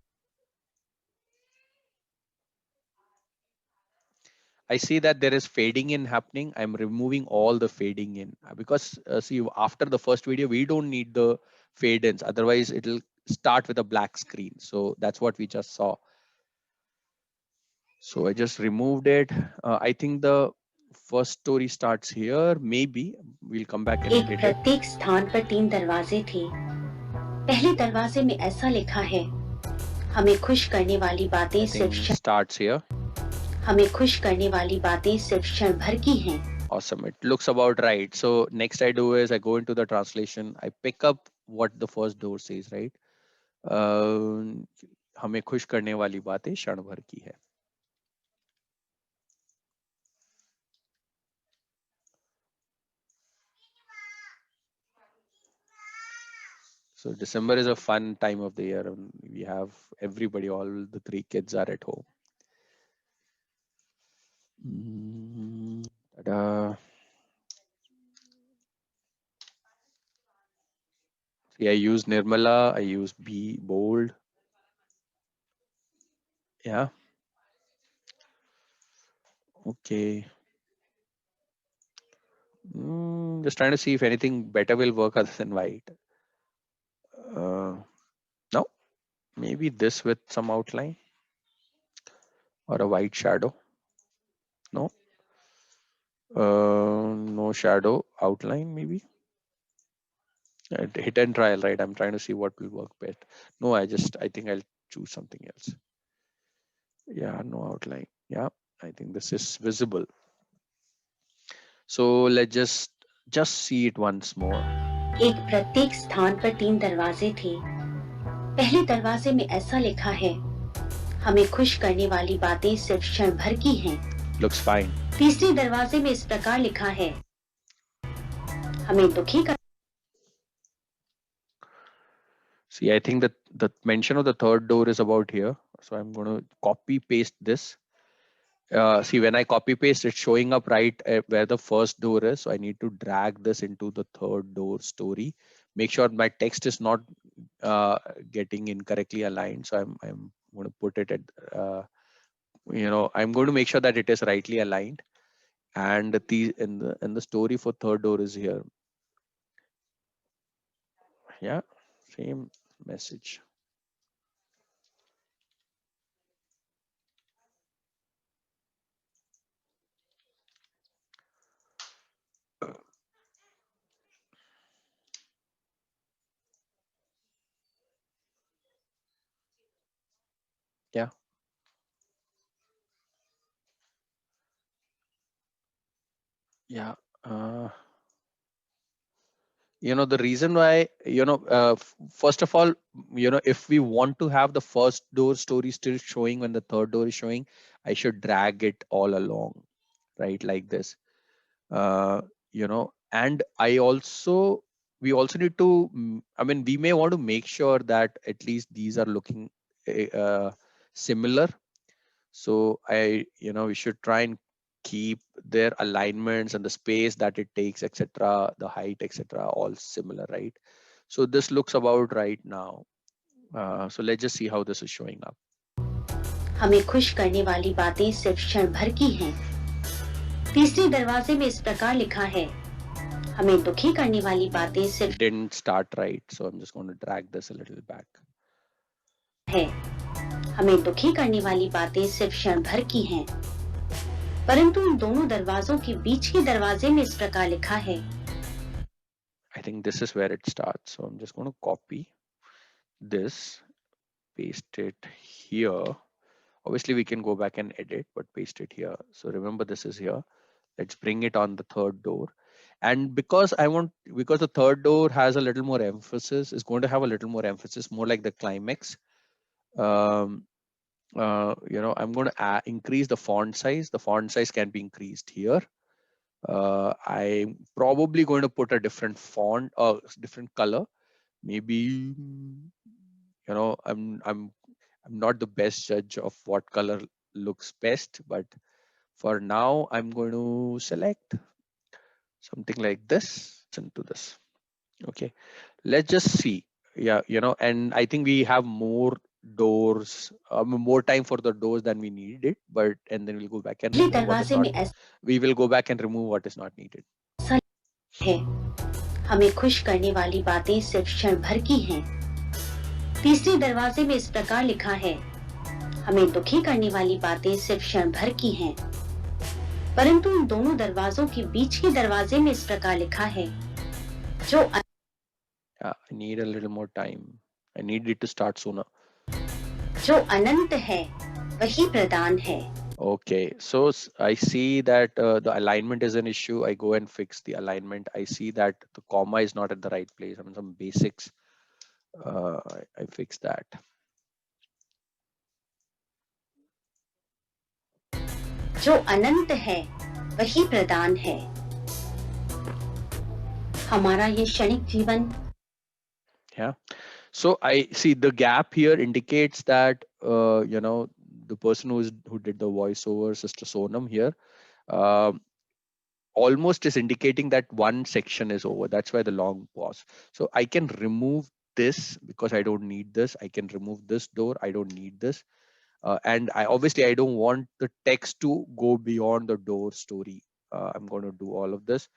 I see that there is fading in happening. I'm removing all the fading in because see, after the first video, we don't need the fade ins. Otherwise, it'll start with a black screen. So that's what we just saw. So I just removed it. I think the first story starts here. Maybe we'll come back and एक edit it. प्रत्येक स्थान पर 3 दरवाजे थे। पहले दरवाजे में ऐसा लिखा है, हमें खुश करने वाली बातें I सिर्फ think starts here. हमें खुश करने वाली बातें सिर्फ क्षण भर की हैं। Awesome. It looks about right. So next I do is I go into the translation. I pick up what the first door says, right? हमें खुश करने वाली बातें क्षण भर की है. So December is a fun time of the year, and we have everybody, all the 3 kids are at home. Ta-da. See, I use Nirmala, I use B bold. Yeah. Okay. Just trying to see if anything better will work other than white. No, maybe this with some outline or a white shadow. No. No shadow outline maybe. Hit and trial, right? I'm trying to see what will work best. No, I think I'll choose something else. Yeah, no outline. Yeah, I think this is visible. So let's just see it once more. एक प्रत्येक स्थान पर 3 दरवाजे थे। पहले दरवाजे में ऐसा लिखा है, हमें खुश करने वाली बातें सिर्फ क्षण भर की हैं। Looks fine. तीसरे दरवाजे में इस प्रकार लिखा है, हमें दुखी कर See, I think that the mention of the third door is about here. So I'm going to copy paste this. See, when I copy paste, it's showing up right where the first door is. So I need to drag this into the third door story. Make sure my text is not getting incorrectly aligned. So I'm going to put it at, I'm going to make sure that it is rightly aligned. And the story for third door is here. Yeah, same message. Yeah. Yeah. The reason why, first of all, if we want to have the first door story still showing when the third door is showing, I should drag it all along, right? Like this, and we also need to, we may want to make sure that at least these are looking similar. So we should try and keep their alignments and the space that it takes, etc., the height, etc., all similar, right? So this looks about right now. So let's just see how this is showing up. हमें खुश करने वाली बातें सिर्फ क्षण भर की हैं। तीसरे दरवाजे में इस प्रकार लिखा है, हमें दुखी करने वाली बातें सिर्फ Didn't start right, so I'm just going to drag this a little back. है। हमें दुखी करने वाली बातें सिर्फ क्षण भर की हैं। परंतु इन दोनों दरवाजों के बीच के दरवाजे में इस प्रकार लिखा है। I think this is where it starts. So I'm just going to copy this, paste it here. Obviously we can go back and edit, but paste it here. So remember this is here. Let's bring it on the third door. And because the third door has a little more emphasis, is going to have a little more emphasis, more like the climax. I'm going to increase the font size. The font size can be increased here. I'm probably going to put a different font or different color. Maybe, I'm not the best judge of what color looks best, but for now, I'm going to select something like this into this. Okay, let's just see. Yeah, and I think we have more doors, more time for the doors than we needed, but and then we'll go back and पहले remove what is दरवाजे not. में ऐसा We will go back and remove what is not needed. है, हमें खुश करने वाली बातें सिर्फ क्षण भर की हैं। तीसरे दरवाजे में इस प्रकार लिखा है, हमें दुखी करने वाली बातें सिर्फ क्षण भर की हैं। परंतु उन दोनों दरवाजों के बीच के दरवाजे में इस प्रकार लिखा है, जो I need a little more time. I need it to start sooner. जो अनंत है वही प्रदान है। Okay, so I see that the alignment is an issue. I go and fix the alignment. I see that the comma is not at the right place. I mean, some basics. I fix that. जो अनंत है वही प्रदान है। हमारा ये क्षणिक जीवन Yeah. So I see the gap here indicates that the person who did the voiceover, Sister Sonam here, almost is indicating that one section is over. That's why the long pause. So I can remove this because I don't need this. I can remove this door. I don't need this. And I don't want the text to go beyond the door story. I'm going to do all of this.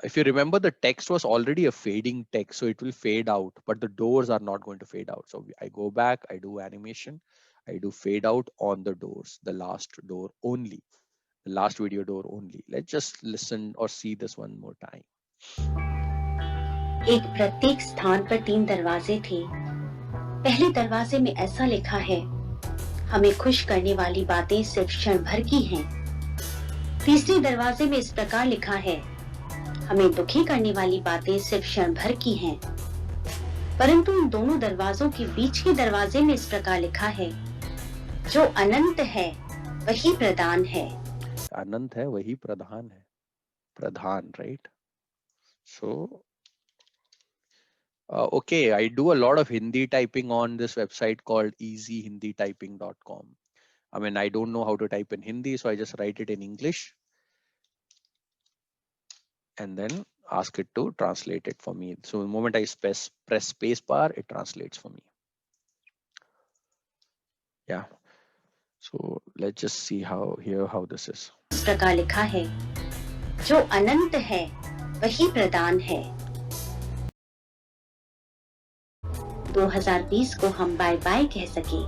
If you remember, the text was already a fading text, so it will fade out, but the doors are not going to fade out. So I go back, I do animation, I do fade out on the doors, the last door only, the last video door only. Let's just listen or see this one more time. एक प्रत्येक स्थान पर 3 दरवाजे थे। पहले दरवाजे में ऐसा लिखा है, हमें खुश करने वाली बातें सिर्फ क्षण भर की हैं। तीसरे दरवाजे में इस प्रकार लिखा है, हमें दुखी करने वाली बातें सिर्फ क्षण भर की हैं। परंतु उन दोनों दरवाजों के बीच के दरवाजे में इस प्रकार लिखा है, जो अनंत है वही प्रदान है। अनंत है वही प्रधान है। प्रधान, right? So okay, I do a lot of Hindi typing on this website called easyhindityping.com. I mean, I don't know how to type in Hindi, so I just write it in English and then ask it to translate it for me. So the moment I press space bar, it translates for me. Yeah. So let's just see how this is. इस प्रकार लिखा है, जो अनंत है वही प्रदान है। 2020 को हम बाय बाय कह सके।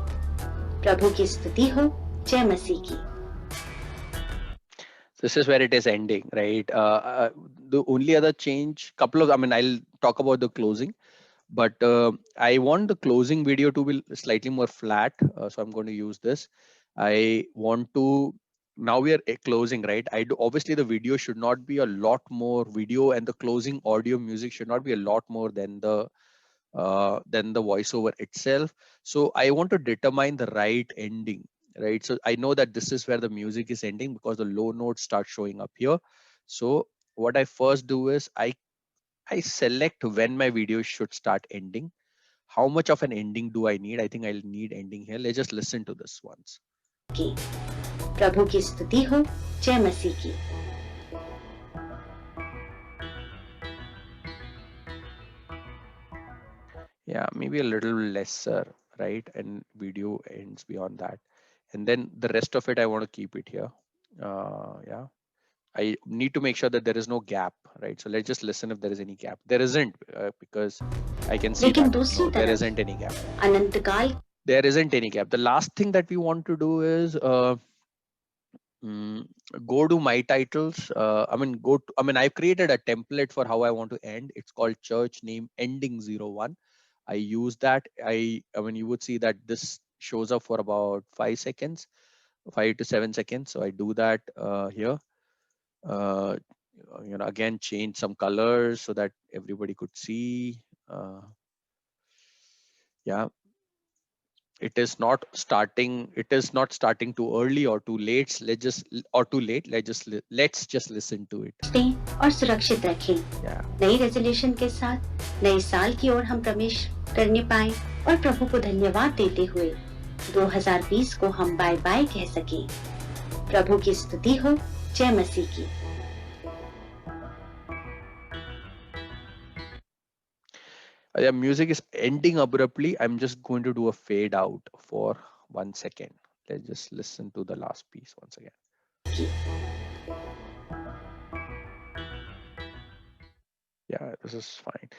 प्रभु की स्तुति हो, जय मसीह की। This is where it is ending, right? The only other change, I'll talk about the closing, but I want the closing video to be slightly more flat. So I'm going to use this. I want to, now we are closing, right? Obviously the video should not be a lot more video, and the closing audio music should not be a lot more than the voiceover itself. So I want to determine the right ending. Right, so I know that this is where the music is ending because the low notes start showing up here. So what I first do is I select when my video should start ending. How much of an ending do I need? I think I'll need ending here. Let's just listen to this once. प्रभु की स्तुति हो, जय मसीह की। Yeah, maybe a little lesser, right? And video ends beyond that. And then the rest of it, I want to keep it here. Yeah, I need to make sure that there is no gap, right? So let's just listen if there is any gap. There isn't, because I can see that there isn't any gap. There isn't any gap. The last thing that we want to do is go to my titles. I've created a template for how I want to end. It's called church name ending 01. I use that. You would see that this shows up for about 5 seconds, 5 to 7 seconds. So I do that here. Again, change some colors so that everybody could see. Yeah. It is not starting too early or too late. Let's just listen to it. और सुरक्षित रखें। नई resolution के साथ नए साल की ओर हम प्रवेश करने पाए और प्रभु को धन्यवाद देते हुए 2020 को हम बाय बाय कह सके। प्रभु की स्तुति हो, जय मसीह की। The music is ending abruptly. I'm just going to do a fade out for 1 second. Let's just listen to the last piece once again. Yeah, this is fine.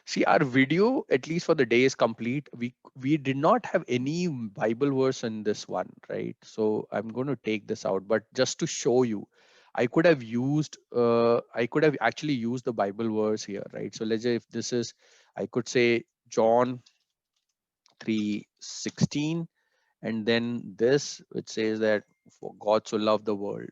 See, our video, at least for the day, is complete. We did not have any Bible verse in this one, right? So I'm going to take this out. But just to show you, I could have actually used the Bible verse here, right? So let's say if this is, I could say John 3:16, and then this, which says that for God so loved the world.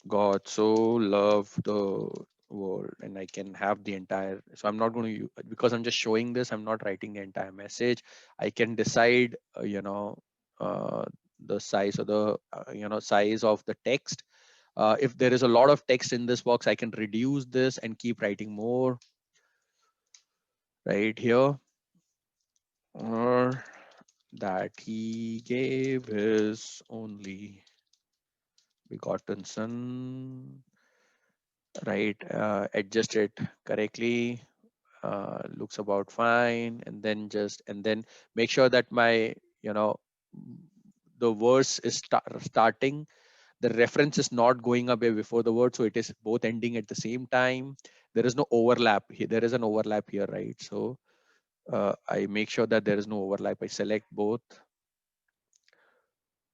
God so loved the world, and I can have the entire. So I'm not going to, because I'm just showing this, I'm not writing the entire message. I can decide, uh, the size of the, size of the text. If there is a lot of text in this box, I can reduce this and keep writing more right here. Or that he gave his only begotten son, right? Adjust it correctly, looks about fine, and then make sure that my, you know the verse is starting, the reference is not going away before the word, so it is both ending at the same time. There is no overlap here. There is an overlap here, right? So I make sure that there is no overlap. I select both.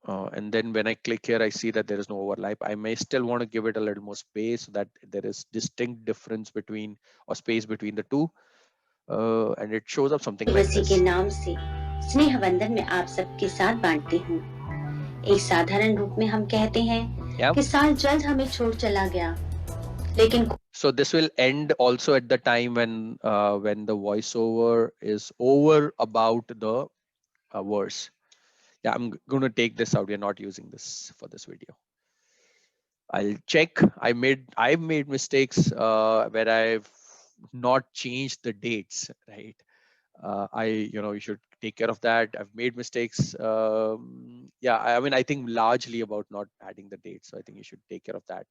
And then when I click here, I see that there is no overlap. I may still want to give it a little more space so that there is distinct difference between, or space between the two. And it shows up something like मसीह के this. नाम से स्नेह बंधन में आप सबके साथ बांटती हूँ। एक साधारण रूप में हम कहते हैं Yeah. कि साल जल्द हमें छोड़ चला गया, लेकिन So this will end also at the time when the voiceover is over about the verse. Yeah, I'm going to take this out. We're not using this for this video. I'll check. I've made mistakes where I've not changed the dates, right? You should take care of that. I've made mistakes. Yeah, I mean, I think largely about not adding the dates. So I think you should take care of that.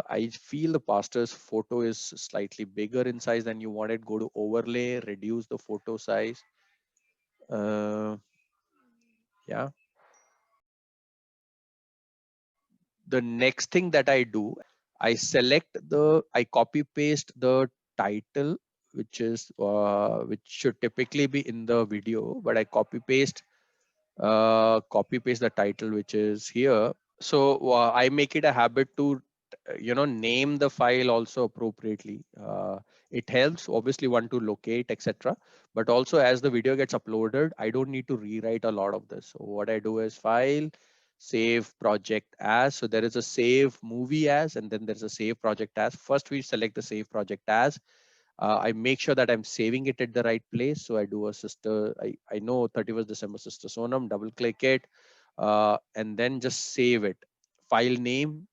I feel the pastor's photo is slightly bigger in size than you wanted. Go to overlay, reduce the photo size. Yeah. The next thing that I do, I copy paste the title, which should typically be in the video, but I copy paste the title, which is here. So I make it a habit to, name the file also appropriately. It helps, obviously, one to locate, etc. But also as the video gets uploaded, I don't need to rewrite a lot of this. So what I do is file, save project as. So there is a save movie as, and then there's a save project as. First, we select the save project as. I make sure that I'm saving it at the right place. So I do a sister, I know 31st December Sister Sonam, double click it, and then just save it. File name,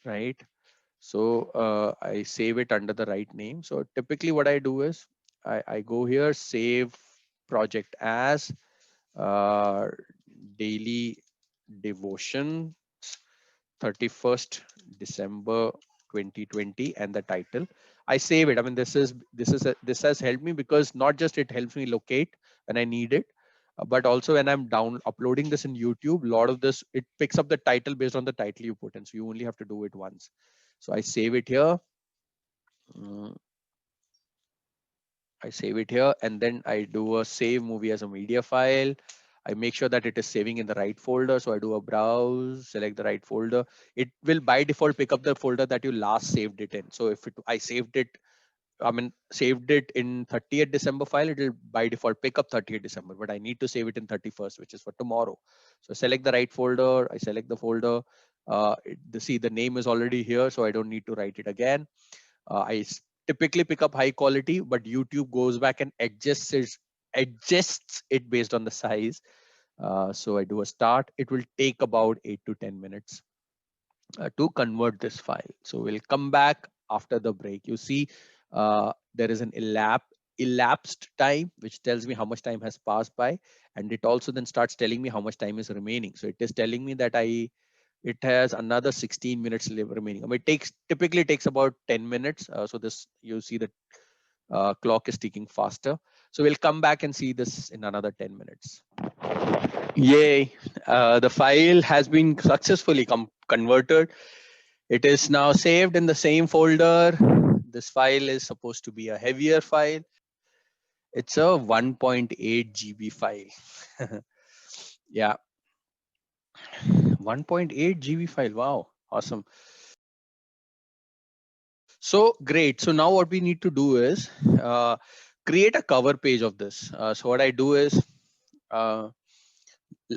right? So I save it under the right name. So typically what I do is I go here, save project as, daily devotion, 31st December 2020, and the title. I save it. I mean, this has helped me, because not just it helps me locate when I need it, but also when I'm uploading this in YouTube, a lot of this, it picks up the title based on the title you put in. So you only have to do it once. So I save it here. I save it here, and then I do a save movie as a media file. I make sure that it is saving in the right folder. So I do a browse, select the right folder. It will by default pick up the folder that you last saved it in. So if I saved it in 30th December file, it will by default pick up 30th December, but I need to save it in 31st, which is for tomorrow. So select the right folder. I select the folder. The name is already here, so I don't need to write it again. I typically pick up high quality, but YouTube goes back and adjusts it based on the size. So I do a start. It will take about 8 to 10 minutes to convert this file. So we'll come back after the break. You see, there is an elapsed time, which tells me how much time has passed by, and it also then starts telling me how much time is remaining. So it is telling me that It has another 16 minutes remaining. I mean, it typically takes about 10 minutes. So this, you see the clock is ticking faster. So we'll come back and see this in another 10 minutes. Yay, the file has been successfully converted. It is now saved in the same folder. This file is supposed to be a heavier file. It's a 1.8 GB file. Yeah, 1.8 GB file. Wow, awesome. So great. So now what we need to do is create a cover page of this. So what I do is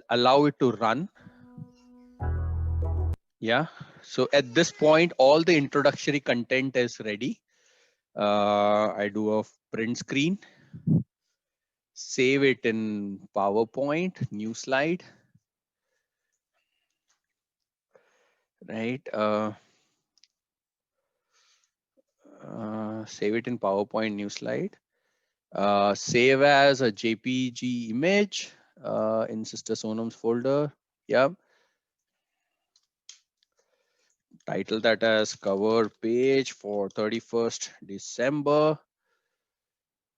allow it to run. Yeah. So at this point, all the introductory content is ready. I do a print screen, save it in PowerPoint, new slide, right? Save it in PowerPoint, new slide. Save as a JPG image in Sister Sonam's folder. Yeah. Title that as cover page for 31st December.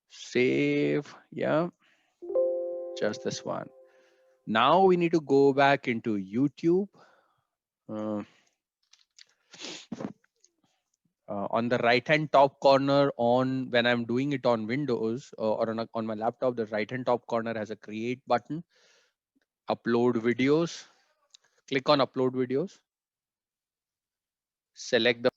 Save. Yeah. Just this one. Now we need to go back into YouTube. On the right hand top corner, on when I'm doing it on Windows or on my laptop, the right hand top corner has a create button, upload videos. Click on upload videos, select the,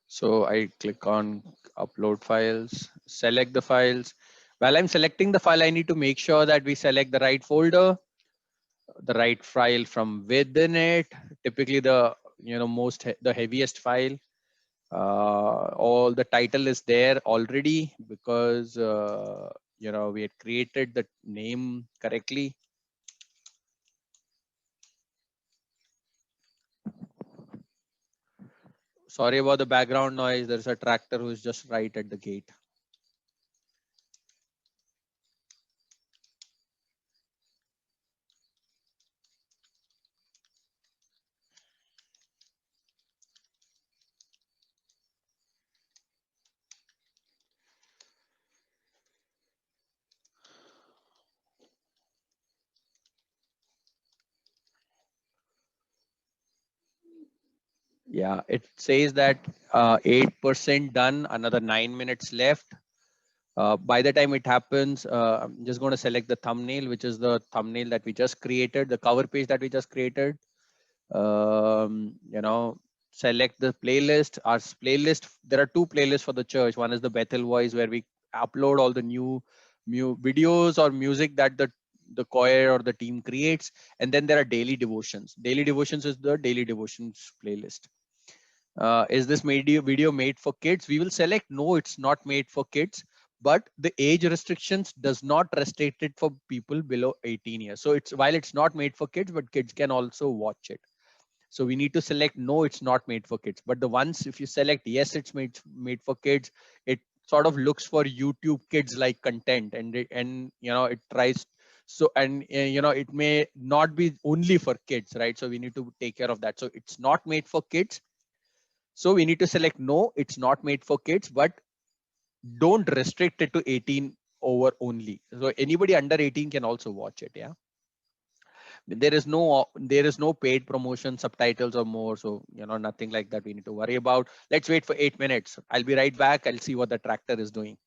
so I click on upload files, select the files. While I'm selecting the file, I need to make sure that we select the right folder, the right file from within it, typically the the heaviest file. All the title is there already because we had created the name correctly. Sorry about the background noise. There's a tractor who's just right at the gate. Yeah, it says that 8% done, another 9 minutes left. By the time it happens, I'm just going to select the thumbnail, which is the thumbnail that we just created, the cover page that we just created. Select the playlist. Our playlist, there are two playlists for the church. One is the Bethel Voice, where we upload all the new videos or music that the choir or the team creates. And then there are daily devotions. Daily devotions is the daily devotions playlist. Is this video made for kids? We will select no, it's not made for kids, but the age restrictions does not restrict it for people below 18 years. So it's, while it's not made for kids, but kids can also watch it. So we need to select no, it's not made for kids. But the ones, if you select yes, it's made for kids, it sort of looks for YouTube kids like content, and it tries. So, and it may not be only for kids, right? So we need to take care of that. So it's not made for kids. So we need to select no, it's not made for kids, but don't restrict it to 18 over only. So anybody under 18 can also watch it. Yeah. There is no paid promotion, subtitles or more. So, nothing like that we need to worry about. Let's wait for 8 minutes. I'll be right back. I'll see what the tractor is doing.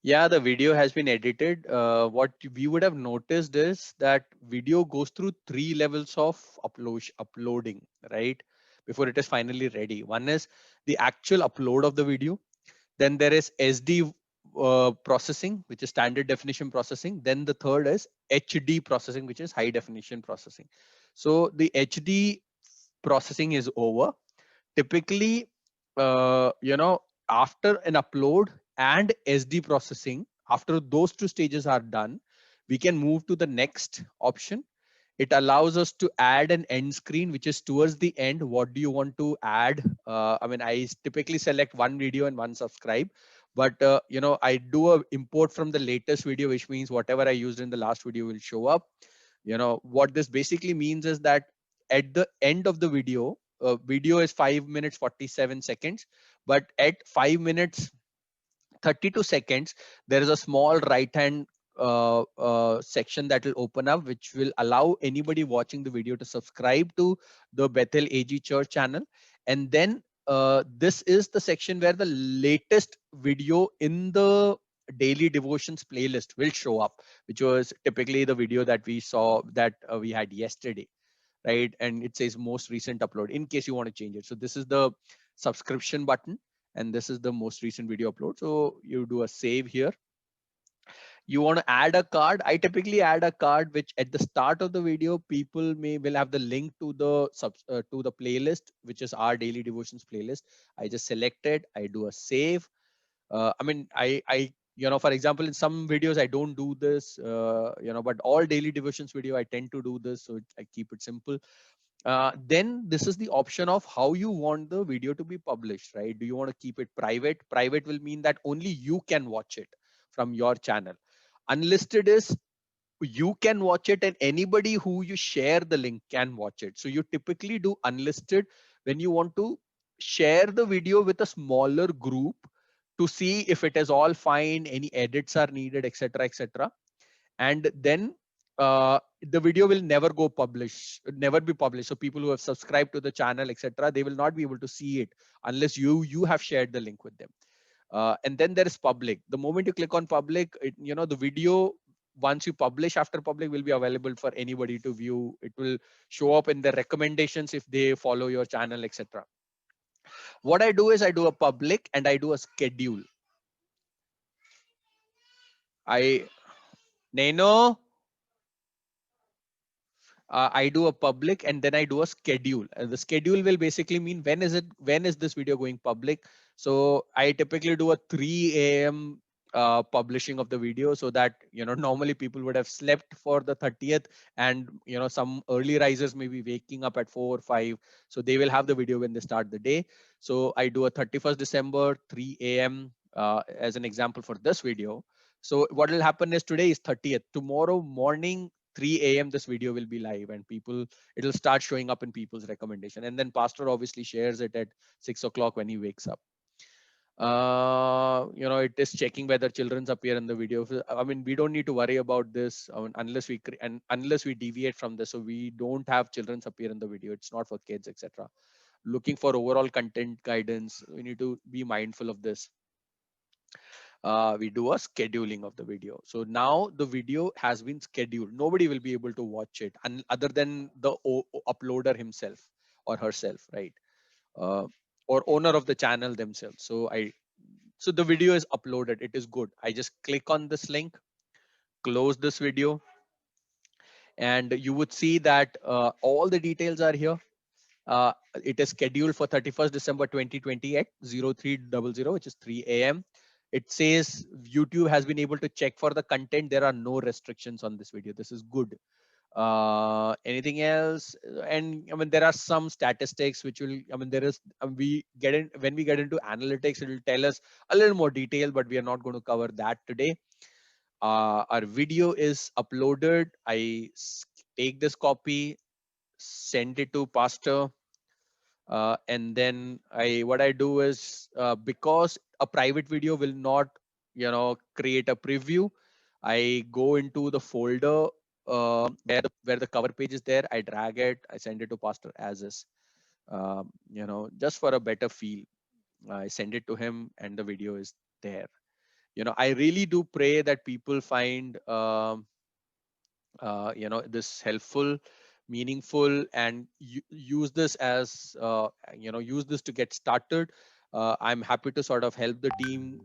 Yeah, the video has been edited. What we would have noticed is that video goes through 3 levels of uploading, right? Before it is finally ready. One is the actual upload of the video. Then there is SD processing, which is standard definition processing. Then the third is HD processing, which is high definition processing. So the HD processing is over. Typically, after an upload and SD processing, after those two stages are done, we can move to the next option. It allows us to add an end screen, which is towards the end. What do you want to add? I typically select one video and one subscribe. but I do a import from the latest video, which means whatever I used in the last video will show up. What this basically means is that at the end of the video is 5 minutes 47 seconds, but at 5 minutes 32 seconds, there is a small right hand section that will open up, which will allow anybody watching the video to subscribe to the Bethel AG Church channel. And then this is the section where the latest video in the daily devotions playlist will show up, which was typically the video that we saw that we had yesterday, right? And it says most recent upload in case you want to change it. So this is the subscription button, and this is the most recent video upload. So you do a save here. You want to add a card. I typically add a card which at the start of the video people will have the link to the playlist, which is our daily devotions playlist. I just select it, I do a save. For example, in some videos I don't do this, but all daily devotions video I tend to do this, so I keep it simple. Then this is the option of how you want the video to be published, right? Do you want to keep it private? Private will mean that only you can watch it from your channel. Unlisted is you can watch it and anybody who you share the link can watch it. So you typically do unlisted when you want to share the video with a smaller group to see if it is all fine, any edits are needed, etc., etc. And then the video will never be published. So people who have subscribed to the channel, etc., they will not be able to see it unless you have shared the link with them. And then there is public. The moment you click on public, the video, once you publish after public, will be available for anybody to view. It will show up in the recommendations if they follow your channel, etc. What I do is I do a public and I do a schedule. I do a public and then I do a schedule. The schedule will basically mean when is this video going public. So I typically do a 3 a.m. Publishing of the video, so that normally people would have slept for the 30th, and some early risers may be waking up at 4 or 5, so they will have the video when they start the day. So I do a 31st December 3 a.m. As an example for this video. So what will happen is today is 30th. Tomorrow morning 3 a.m. this video will be live, and it'll start showing up in people's recommendation. And then pastor obviously shares it at 6 o'clock when he wakes up. It is checking whether children's appear in the video. I mean, we don't need to worry about this unless we deviate from this. So we don't have children's appear in the video. It's not for kids, etc. Looking for overall content guidance, we need to be mindful of this. We do a scheduling of the video. So now the video has been scheduled. Nobody will be able to watch it other than the uploader himself or herself, right? Or owner of the channel themselves. So the video is uploaded. It is good. I just click on this link, close this video, and you would see that all the details are here. It is scheduled for 31st December 2020 at 0300, which is 3 a.m. It says YouTube has been able to check for the content. There are no restrictions on this video. This is good. Anything else? And I mean, there are some statistics which will, I mean, there is, when we get into analytics, it will tell us a little more detail, but we are not going to cover that today. Our video is uploaded. I take this copy, send it to pastor. And then what I do is, because a private video will not, create a preview, I go into the folder where the cover page is there. I drag it, I send it to pastor as is, just for a better feel. I send it to him and the video is there. I really do pray that people find, this helpful, meaningful, and use this as use this to get started. I'm happy to sort of help the team,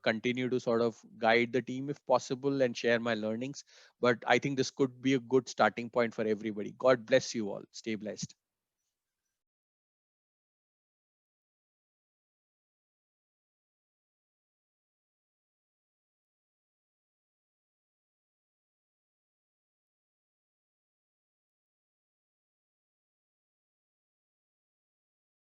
continue to sort of guide the team if possible and share my learnings. But I think this could be a good starting point for everybody. God bless you all. Stay blessed.